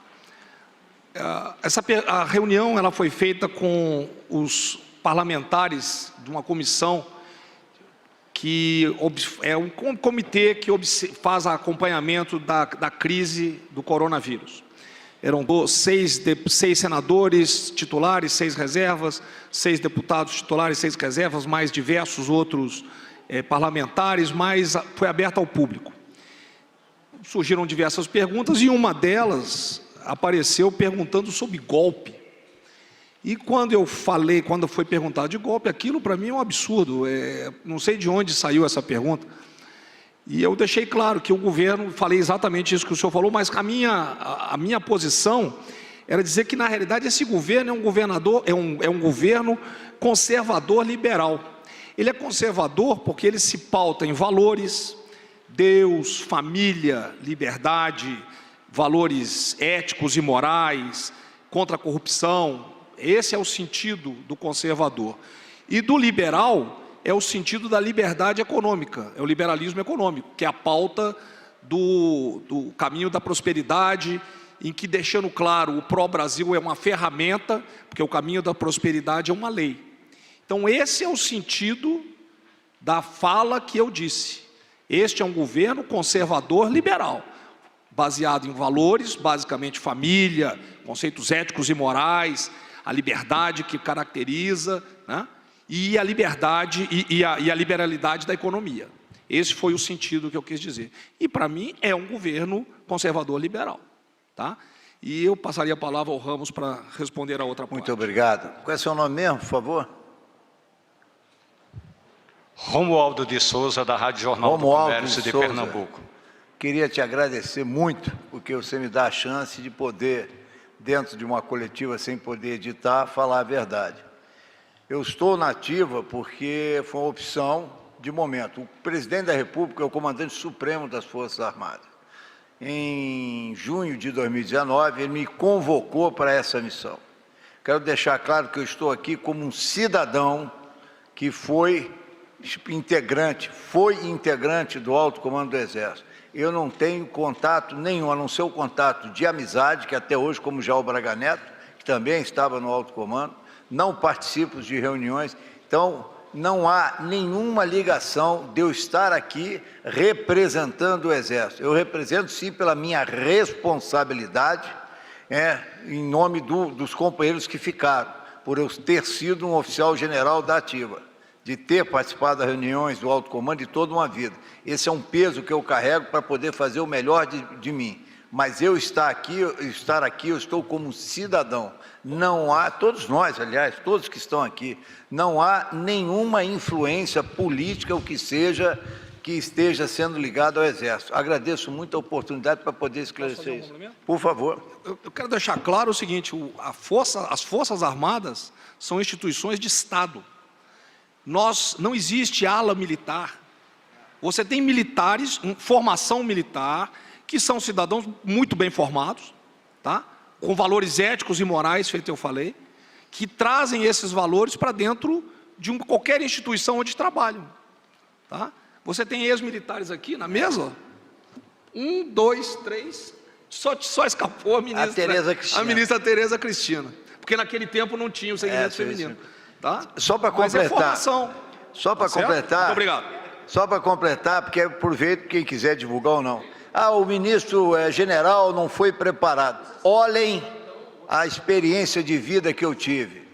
A reunião ela foi feita com os parlamentares de uma comissão que é um comitê que faz acompanhamento da crise do coronavírus. Eram 6 senadores titulares, 6 reservas, 6 deputados titulares, 6 reservas, mais diversos outros parlamentares, mas foi aberta ao público. Surgiram diversas perguntas e uma delas apareceu perguntando sobre golpe. E quando foi perguntado de golpe, aquilo para mim é um absurdo, não sei de onde saiu essa pergunta. E eu deixei claro que o governo, falei exatamente isso que o senhor falou, mas a minha posição era dizer que na realidade esse governo é um governo conservador liberal. Ele é conservador porque ele se pauta em valores, Deus, família, liberdade, valores éticos e morais, contra a corrupção. Esse é o sentido do conservador. E do liberal é o sentido da liberdade econômica, é o liberalismo econômico, que é a pauta do caminho da prosperidade, em que, deixando claro, o pró-Brasil é uma ferramenta, porque o caminho da prosperidade é uma lei. Então esse é o sentido da fala que eu disse. Este é um governo conservador liberal, baseado em valores, basicamente família, conceitos éticos e morais, a liberdade que caracteriza, né? E a liberdade e a liberalidade da economia. Esse foi o sentido que eu quis dizer. E para mim é um governo conservador liberal, tá? E eu passaria a palavra ao Ramos para responder a outra parte. Muito obrigado. Qual é o seu nome mesmo, por favor? Romualdo de Souza, da Rádio Jornal do Comércio de Pernambuco. Queria te agradecer muito, porque você me dá a chance de poder, dentro de uma coletiva sem poder editar, falar a verdade. Eu estou na ativa porque foi uma opção de momento. O presidente da República é o comandante supremo das Forças Armadas. Em junho de 2019, ele me convocou para essa missão. Quero deixar claro que eu estou aqui como um cidadão que foi integrante do alto comando do Exército. Eu não tenho contato nenhum, a não ser o contato de amizade, que até hoje, como já o Braga Neto, que também estava no alto comando, não participo de reuniões, então não há nenhuma ligação de eu estar aqui representando o Exército. Eu represento sim pela minha responsabilidade, em nome dos companheiros que ficaram, por eu ter sido um oficial general da ativa, de ter participado das reuniões do alto comando de toda uma vida. Esse é um peso que eu carrego para poder fazer o melhor de mim. Mas eu estar aqui, eu estou como cidadão. Não há, todos nós, aliás, todos que estão aqui, não há nenhuma influência política ou que seja, que esteja sendo ligado ao Exército. Agradeço muito a oportunidade para poder esclarecer isso. Por favor. Eu quero deixar claro o seguinte, as Forças Armadas são instituições de Estado. Não existe ala militar. Você tem militares, formação militar, que são cidadãos muito bem formados, tá? Com valores éticos e morais, feito eu falei, que trazem esses valores para dentro de qualquer instituição onde trabalham. Tá? Você tem ex-militares aqui na mesa? Ó. 1, 2, 3. Só escapou a ministra Tereza Cristina. Porque naquele tempo não tinha o segmento feminino. Tá? Só para Mas é completar. formação. Só para Tá completar. Muito obrigado. Só para completar, porque aproveito quem quiser divulgar ou não. O ministro general não foi preparado. Olhem a experiência de vida que eu tive.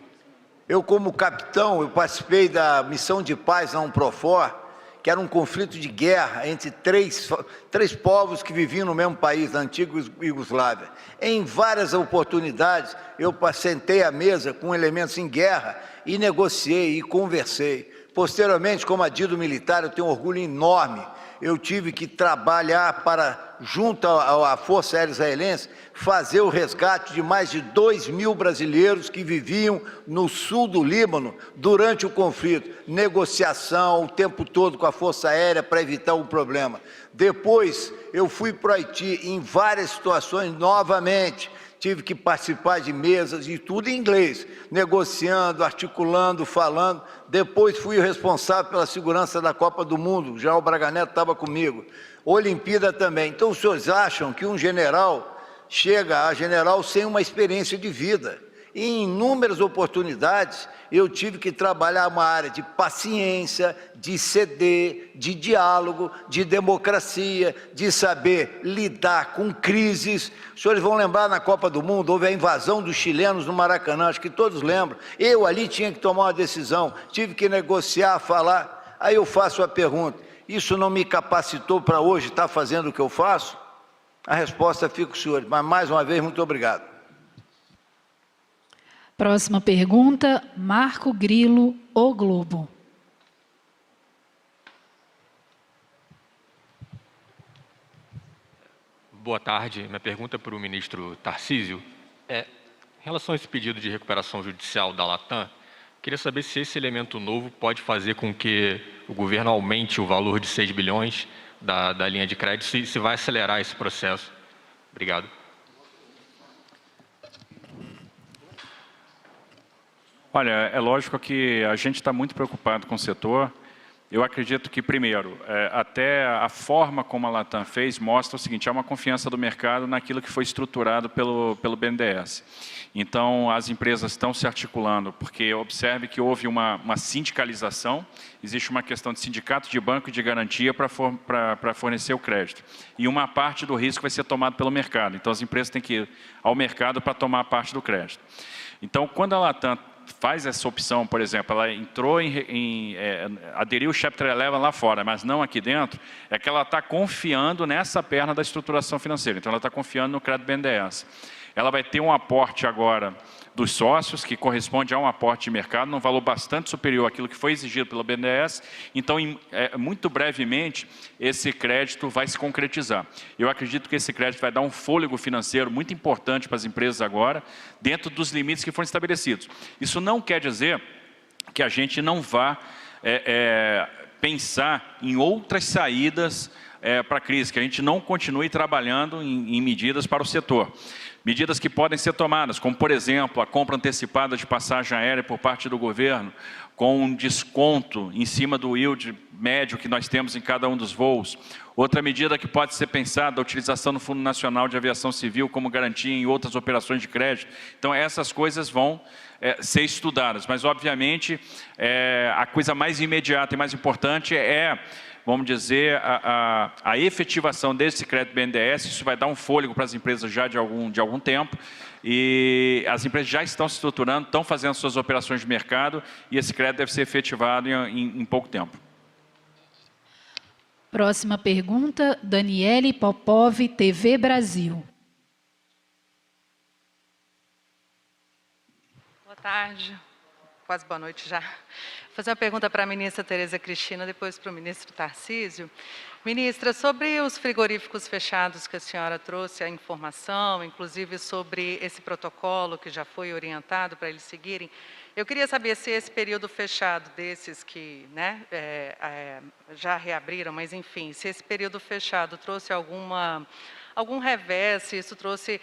Eu, como capitão, eu participei da missão de paz na UNPROFOR, que era um conflito de guerra entre três povos que viviam no mesmo país, na antiga Iugoslávia. Em várias oportunidades, eu sentei à mesa com elementos em guerra e negociei e conversei. Posteriormente, como adido militar, eu tenho um orgulho enorme. Eu tive que trabalhar para, junto à Força Aérea Israelense, fazer o resgate de mais de 2.000 brasileiros que viviam no sul do Líbano durante o conflito. Negociação o tempo todo com a Força Aérea para evitar um problema. Depois, eu fui para o Haiti em várias situações novamente. Tive que participar de mesas e tudo em inglês, negociando, articulando, falando. Depois fui o responsável pela segurança da Copa do Mundo, já o Braga Neto estava comigo. Olimpíada também. Então, os senhores acham que um general chega a general sem uma experiência de vida? E em inúmeras oportunidades, eu tive que trabalhar uma área de paciência, de ceder, de diálogo, de democracia, de saber lidar com crises. Os senhores vão lembrar, na Copa do Mundo, houve a invasão dos chilenos no Maracanã, acho que todos lembram. Eu ali tinha que tomar uma decisão, tive que negociar, falar. Aí eu faço a pergunta, isso não me capacitou para hoje estar fazendo o que eu faço? A resposta fica com os senhores, mas mais uma vez, muito obrigado. Próxima pergunta, Marco Grilo, O Globo. Boa tarde. Minha pergunta é para o ministro Tarcísio. Em relação a esse pedido de recuperação judicial da Latam, queria saber se esse elemento novo pode fazer com que o governo aumente o valor de 6 bilhões da linha de crédito, se vai acelerar esse processo. Obrigado. Olha, é lógico que a gente está muito preocupado com o setor. Eu acredito que, primeiro, até a forma como a Latam fez mostra o seguinte, há uma confiança do mercado naquilo que foi estruturado pelo BNDES. Então, as empresas estão se articulando, porque observe que houve uma sindicalização, existe uma questão de sindicato de banco e de garantia para fornecer o crédito. E uma parte do risco vai ser tomado pelo mercado. Então, as empresas têm que ir ao mercado para tomar parte do crédito. Então, quando a Latam faz essa opção, por exemplo, ela entrou aderiu o Chapter 11 lá fora, mas não aqui dentro, é que ela está confiando nessa perna da estruturação financeira. Então, ela está confiando no crédito BNDES. Ela vai ter um aporte agora dos sócios, que corresponde a um aporte de mercado, num valor bastante superior àquilo que foi exigido pelo BNDES. Então, muito brevemente, esse crédito vai se concretizar. Eu acredito que esse crédito vai dar um fôlego financeiro muito importante para as empresas agora, dentro dos limites que foram estabelecidos. Isso não quer dizer que a gente não vá pensar em outras saídas para a crise, que a gente não continue trabalhando em medidas para o setor. Medidas que podem ser tomadas, como, por exemplo, a compra antecipada de passagem aérea por parte do governo, com um desconto em cima do yield médio que nós temos em cada um dos voos. Outra medida que pode ser pensada, a utilização do Fundo Nacional de Aviação Civil como garantia em outras operações de crédito. Então, essas coisas vão ser estudadas, mas, obviamente, a coisa mais imediata e mais importante vamos dizer, a efetivação desse crédito BNDES. Isso vai dar um fôlego para as empresas já de algum tempo, e as empresas já estão se estruturando, estão fazendo suas operações de mercado, e esse crédito deve ser efetivado em pouco tempo. Próxima pergunta, Daniele Popov, TV Brasil. Boa tarde. quase boa noite já. Vou fazer uma pergunta para a ministra Tereza Cristina, depois para o ministro Tarcísio. Ministra, sobre os frigoríficos fechados que a senhora trouxe a informação, inclusive sobre esse protocolo que já foi orientado para eles seguirem, eu queria saber se esse período fechado desses que já reabriram, mas enfim, se esse período fechado trouxe algum revés, se isso trouxe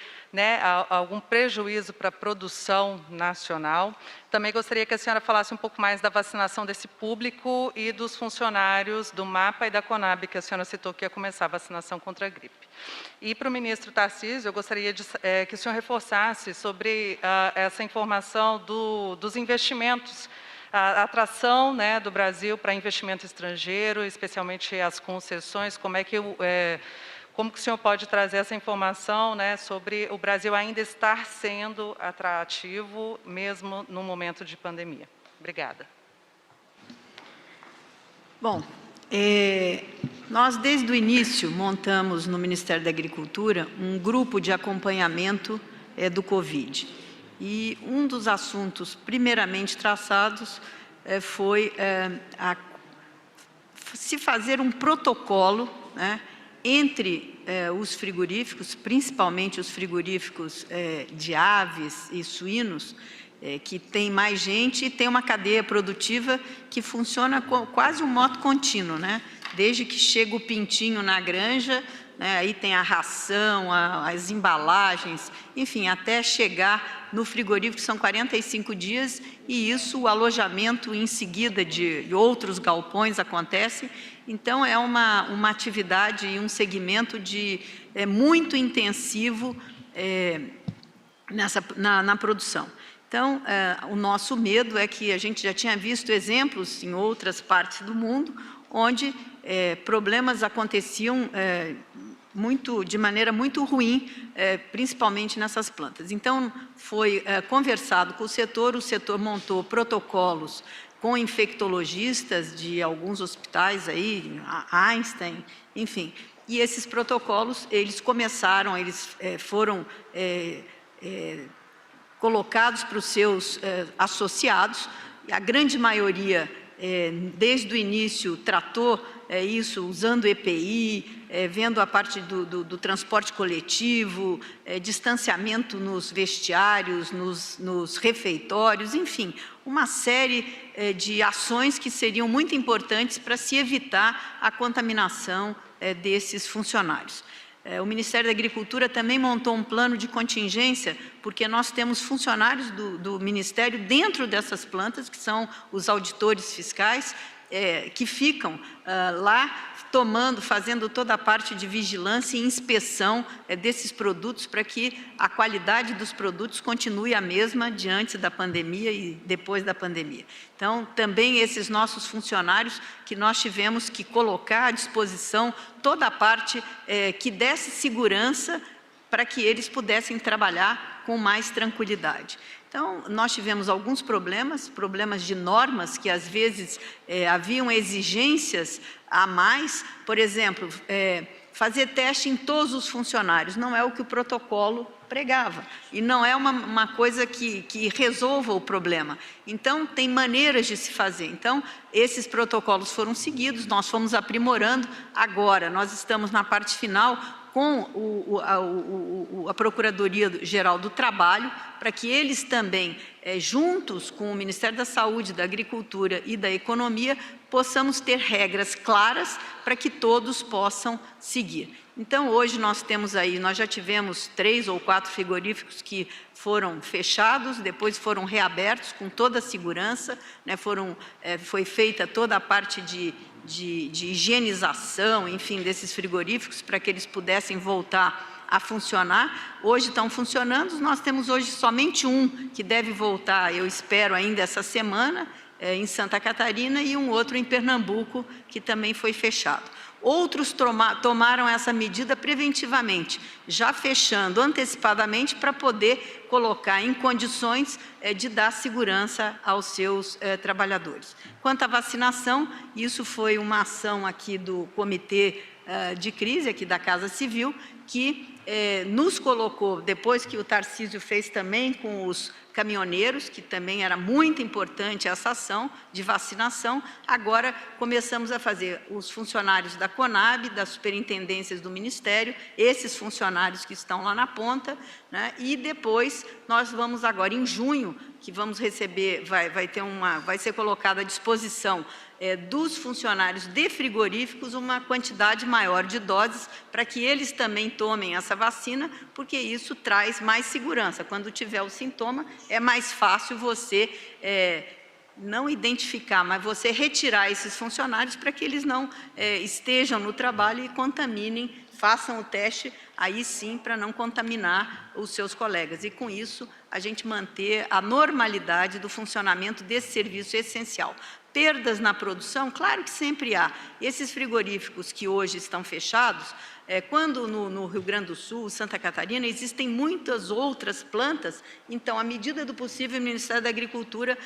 algum prejuízo para a produção nacional. Também gostaria que a senhora falasse um pouco mais da vacinação desse público e dos funcionários do MAPA e da CONAB, que a senhora citou que ia começar a vacinação contra a gripe. E para o ministro Tarcísio, eu gostaria que o senhor reforçasse sobre essa informação dos investimentos, a atração do Brasil para investimento estrangeiro, especialmente as concessões, como que o senhor pode trazer essa informação sobre o Brasil ainda estar sendo atrativo, mesmo no momento de pandemia? Obrigada. Bom, nós desde o início montamos no Ministério da Agricultura um grupo de acompanhamento do Covid. E um dos assuntos primeiramente traçados foi se fazer um protocolo entre os frigoríficos, principalmente os frigoríficos de aves e suínos, que tem mais gente e tem uma cadeia produtiva que funciona quase um modo contínuo, Desde que chega o pintinho na granja, aí tem a ração, as embalagens, enfim, até chegar no frigorífico são 45 dias e isso, o alojamento em seguida de outros galpões acontece. Então, é uma atividade e um segmento muito intensivo na produção. Então, o nosso medo é que a gente já tinha visto exemplos em outras partes do mundo, onde problemas aconteciam de maneira muito ruim, principalmente nessas plantas. Então, foi conversado com o setor montou protocolos com infectologistas de alguns hospitais aí, Einstein, enfim. E esses protocolos, eles foram colocados para os seus associados, a grande maioria, desde o início, tratou isso usando EPI, vendo a parte do transporte coletivo, distanciamento nos vestiários, nos refeitórios, enfim, uma série de ações que seriam muito importantes para se evitar a contaminação desses funcionários. O Ministério da Agricultura também montou um plano de contingência, porque nós temos funcionários do Ministério dentro dessas plantas, que são os auditores fiscais, que ficam lá fazendo toda a parte de vigilância e inspeção desses produtos para que a qualidade dos produtos continue a mesma de antes da pandemia e depois da pandemia. Então, também esses nossos funcionários que nós tivemos que colocar à disposição toda a parte que desse segurança para que eles pudessem trabalhar com mais tranquilidade. Então, nós tivemos alguns problemas de normas que, às vezes, haviam exigências a mais. Por exemplo, fazer teste em todos os funcionários, não é o que o protocolo pregava. E não é uma coisa que resolva o problema. Então, tem maneiras de se fazer. Então, esses protocolos foram seguidos, nós fomos aprimorando. Agora, nós estamos na parte final com a Procuradoria-Geral do Trabalho, para que eles também, juntos com o Ministério da Saúde, da Agricultura e da Economia, possamos ter regras claras para que todos possam seguir. Então, hoje nós já tivemos 3 ou 4 frigoríficos que foram fechados, depois foram reabertos com toda a segurança, foi feita toda a parte de higienização, enfim, desses frigoríficos, para que eles pudessem voltar a funcionar. Hoje estão funcionando, nós temos hoje somente um que deve voltar, eu espero ainda essa semana, em Santa Catarina, e um outro em Pernambuco, que também foi fechado. Outros tomaram essa medida preventivamente, já fechando antecipadamente para poder colocar em condições de dar segurança aos seus trabalhadores. Quanto à vacinação, isso foi uma ação aqui do Comitê de crise aqui da Casa Civil, que nos colocou, depois que o Tarcísio fez também com os caminhoneiros, que também era muito importante essa ação de vacinação, agora começamos a fazer os funcionários da Conab, das superintendências do Ministério, esses funcionários que estão lá na ponta, né? E depois nós vamos agora, em junho, que vamos receber, vai ser colocada à disposição dos funcionários de frigoríficos uma quantidade maior de doses para que eles também tomem essa vacina, porque isso traz mais segurança. Quando tiver o sintoma, é mais fácil você não identificar, mas você retirar esses funcionários para que eles não estejam no trabalho e contaminem, façam o teste, aí sim, para não contaminar os seus colegas. E com isso, a gente manter a normalidade do funcionamento desse serviço essencial. Perdas na produção, claro que sempre há. Esses frigoríficos que hoje estão fechados, quando no Rio Grande do Sul, Santa Catarina, existem muitas outras plantas, então, à medida do possível, o Ministério da Agricultura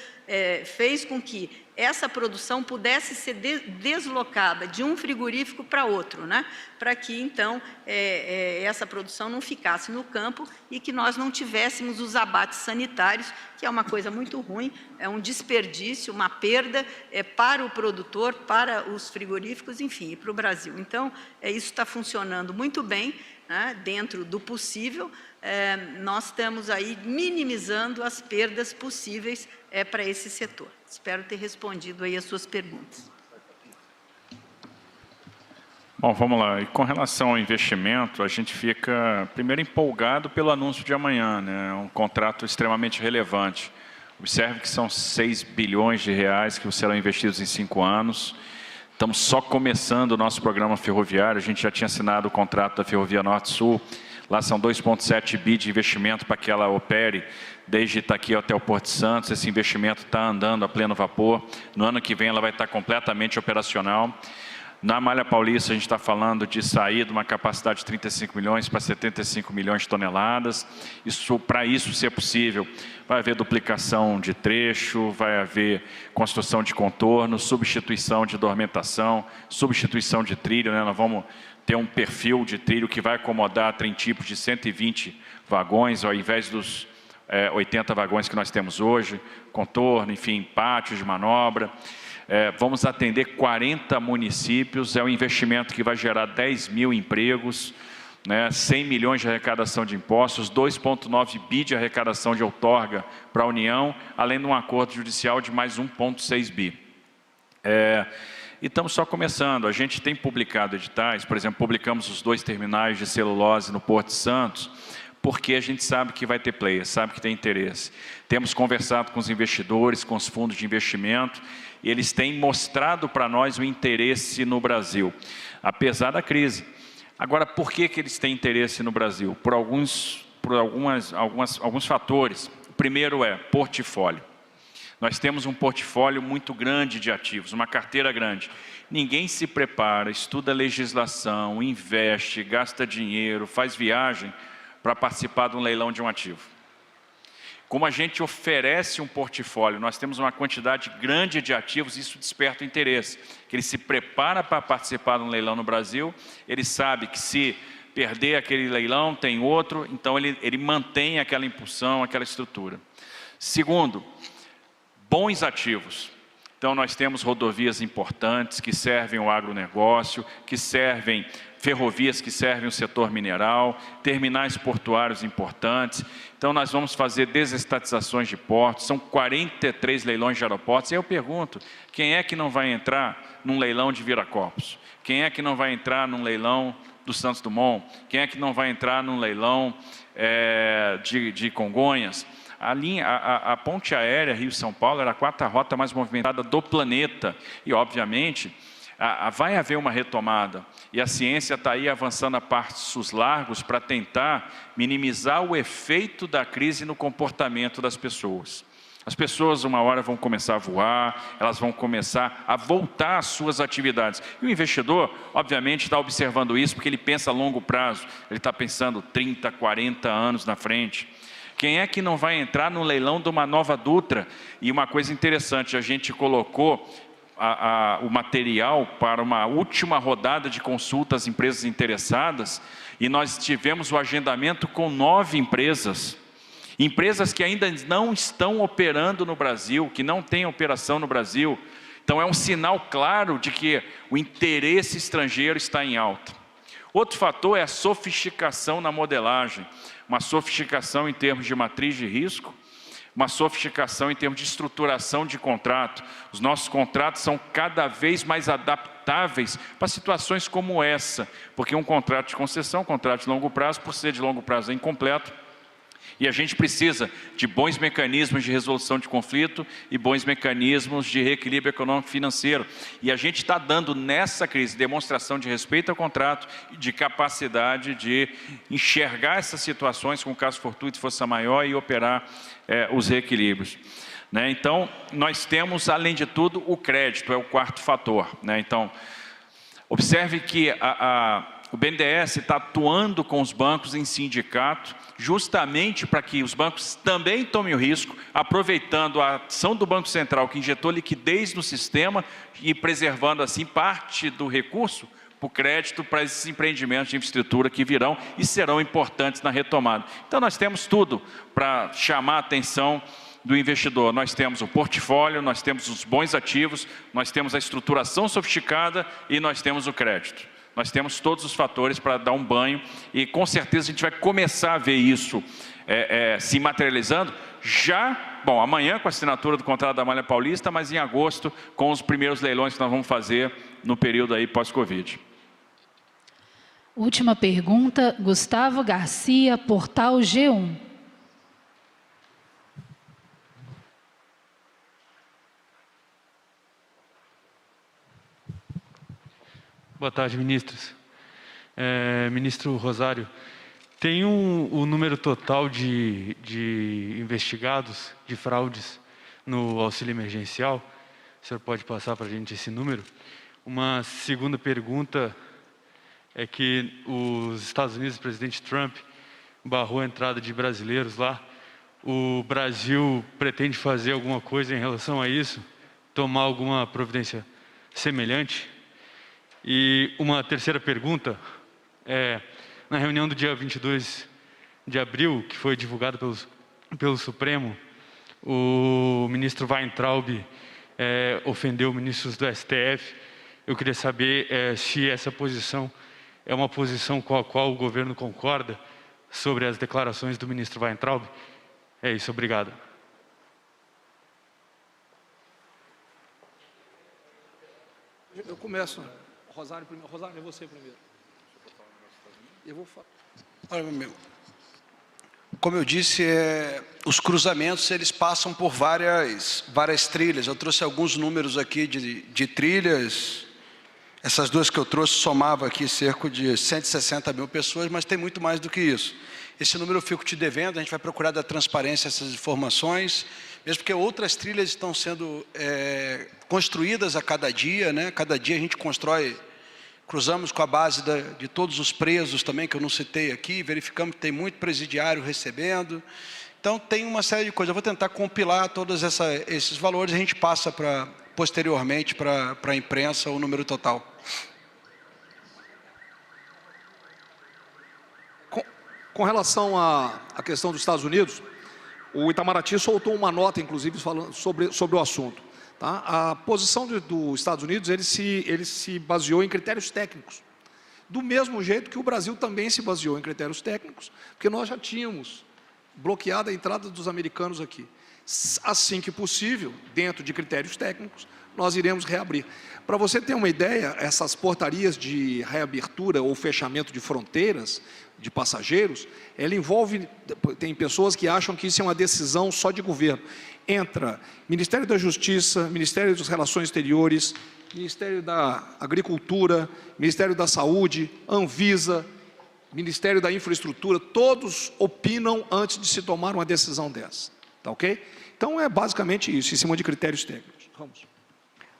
fez com que essa produção pudesse ser deslocada de um frigorífico para outro, né? Para que, então, essa produção não ficasse no campo e que nós não tivéssemos os abates sanitários, que é uma coisa muito ruim, é um desperdício, uma perda para o produtor, para os frigoríficos, enfim, e para o Brasil. Então, isso está funcionando muito bem, né? Dentro do possível, nós estamos aí minimizando as perdas possíveis para esse setor. Espero ter respondido aí as suas perguntas. Bom, vamos lá. E com relação ao investimento, a gente fica, primeiro, empolgado pelo anúncio de amanhã, né? É um contrato extremamente relevante. Observe que são 6 bilhões de reais que serão investidos em 5 anos. Estamos só começando o nosso programa ferroviário, a gente já tinha assinado o contrato da Ferrovia Norte-Sul, lá são 2,7 bi de investimento para que ela opere desde Itaqui até o Porto de Santos. Esse investimento está andando a pleno vapor, no ano que vem ela vai estar completamente operacional. Na Malha Paulista, a gente está falando de sair de uma capacidade de 35 milhões para 75 milhões de toneladas. Para isso ser possível, vai haver duplicação de trecho, vai haver construção de contorno, substituição de dormentação, substituição de trilho, né? Nós vamos ter um perfil de trilho que vai acomodar trem tipo de 120 vagões, ao invés dos 80 vagões que nós temos hoje, contorno, enfim, pátios de manobra. Vamos atender 40 municípios, é um investimento que vai gerar 10 mil empregos, né, 100 milhões de arrecadação de impostos, 2,9 bi de arrecadação de outorga para a União, além de um acordo judicial de mais 1,6 bi. E estamos só começando, a gente tem publicado editais, por exemplo, publicamos os 2 terminais de celulose no Porto de Santos, porque a gente sabe que vai ter player, sabe que tem interesse. Temos conversado com os investidores, com os fundos de investimento, e eles têm mostrado para nós o interesse no Brasil, apesar da crise. Agora, por que eles têm interesse no Brasil? Por alguns fatores. O primeiro é portfólio. Nós temos um portfólio muito grande de ativos, uma carteira grande. Ninguém se prepara, estuda legislação, investe, gasta dinheiro, faz viagem para participar de um leilão de um ativo. Como a gente oferece um portfólio, nós temos uma quantidade grande de ativos, isso desperta interesse. Que ele se prepara para participar de um leilão no Brasil, ele sabe que se perder aquele leilão, tem outro, então ele mantém aquela impulsão, aquela estrutura. Segundo, bons ativos. Então nós temos rodovias importantes que servem o agronegócio, que servem ferrovias que servem o setor mineral, terminais portuários importantes. Então nós vamos fazer desestatizações de portos, são 43 leilões de aeroportos. E eu pergunto, quem é que não vai entrar num leilão de Viracopos? Quem é que não vai entrar num leilão do Santos Dumont? Quem é que não vai entrar num leilão de Congonhas? A ponte aérea Rio-São Paulo era a 4ª rota mais movimentada do planeta. E, obviamente, vai haver uma retomada. E a ciência está aí avançando a passos largos para tentar minimizar o efeito da crise no comportamento das pessoas. As pessoas, uma hora, vão começar a voar, elas vão começar a voltar às suas atividades. E o investidor, obviamente, está observando isso porque ele pensa a longo prazo. Ele está pensando 30, 40 anos na frente. Quem é que não vai entrar no leilão de uma nova Dutra? E uma coisa interessante, a gente colocou o material para uma última rodada de consulta às empresas interessadas e nós tivemos o agendamento com 9 empresas. Empresas que ainda não estão operando no Brasil, que não têm operação no Brasil. Então é um sinal claro de que o interesse estrangeiro está em alta. Outro fator é a sofisticação na modelagem, uma sofisticação em termos de matriz de risco, uma sofisticação em termos de estruturação de contrato. Os nossos contratos são cada vez mais adaptáveis para situações como essa, porque um contrato de concessão, um contrato de longo prazo, por ser de longo prazo é incompleto, e a gente precisa de bons mecanismos de resolução de conflito e bons mecanismos de reequilíbrio econômico financeiro. E a gente está dando nessa crise demonstração de respeito ao contrato e de capacidade de enxergar essas situações com caso fortuito e força maior e operar os reequilíbrios. Então, nós temos, além de tudo, o crédito, é o quarto fator. Então, observe que o BNDES está atuando com os bancos em sindicato, justamente para que os bancos também tomem o risco, aproveitando a ação do Banco Central, que injetou liquidez no sistema e preservando assim parte do recurso para o crédito para esses empreendimentos de infraestrutura que virão e serão importantes na retomada. Então nós temos tudo para chamar a atenção do investidor. Nós temos o portfólio, nós temos os bons ativos, nós temos a estruturação sofisticada e nós temos o crédito. Nós temos todos os fatores para dar um banho e com certeza a gente vai começar a ver isso se materializando já, bom, amanhã com a assinatura do contrato da Malha Paulista, mas em agosto com os primeiros leilões que nós vamos fazer no período aí pós-Covid. Última pergunta, Gustavo Garcia, Portal G1. Boa tarde, ministros. Ministro Rosário, tem o número total de investigados de fraudes no auxílio emergencial? O senhor pode passar para a gente esse número? Uma segunda pergunta é que os Estados Unidos, o presidente Trump, barrou a entrada de brasileiros lá. O Brasil pretende fazer alguma coisa em relação a isso? Tomar alguma providência semelhante? E uma terceira pergunta, na reunião do dia 22 de abril, que foi divulgada pelo Supremo, o ministro Weintraub ofendeu ministros do STF. Eu queria saber se essa posição é uma posição com a qual o governo concorda sobre as declarações do ministro Weintraub. É isso, obrigado. Eu começo. Rosário, primeiro. Rosário, é você primeiro. Eu vou falar. Olha, meu, como eu disse, os cruzamentos eles passam por várias trilhas. Eu trouxe alguns números aqui de trilhas. Essas duas que eu trouxe somava aqui cerca de 160 mil pessoas, mas tem muito mais do que isso. Esse número eu fico te devendo, a gente vai procurar dar transparência a essas informações, mesmo porque outras trilhas estão sendo construídas a cada dia, né? Cada dia a gente constrói, cruzamos com a base de todos os presos também, que eu não citei aqui, verificamos que tem muito presidiário recebendo. Então tem uma série de coisas, eu vou tentar compilar todos esses valores, a gente passa posteriormente para a imprensa o número total. Com relação à questão dos Estados Unidos, o Itamaraty soltou uma nota, inclusive, falando sobre o assunto. Tá? A posição dos Estados Unidos, ele se baseou em critérios técnicos. Do mesmo jeito que o Brasil também se baseou em critérios técnicos, porque nós já tínhamos bloqueado a entrada dos americanos aqui. Assim que possível, dentro de critérios técnicos, nós iremos reabrir. Para você ter uma ideia, essas portarias de reabertura ou fechamento de fronteiras de passageiros, ela envolve, tem pessoas que acham que isso é uma decisão só de governo. Entra Ministério da Justiça, Ministério das Relações Exteriores, Ministério da Agricultura, Ministério da Saúde, Anvisa, Ministério da Infraestrutura, todos opinam antes de se tomar uma decisão dessa. Tá ok? Então é basicamente isso, em cima de critérios técnicos. Vamos.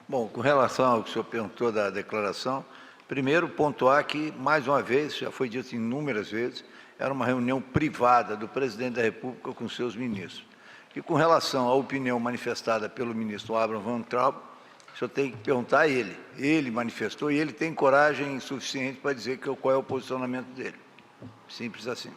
Bom, com relação ao que o senhor perguntou da declaração, primeiro pontuar que, mais uma vez, já foi dito inúmeras vezes, era uma reunião privada do presidente da República com seus ministros. E com relação à opinião manifestada pelo ministro Abraham Weintraub, o senhor tem que perguntar a ele. Ele manifestou e ele tem coragem suficiente para dizer qual é o posicionamento dele. Simples assim.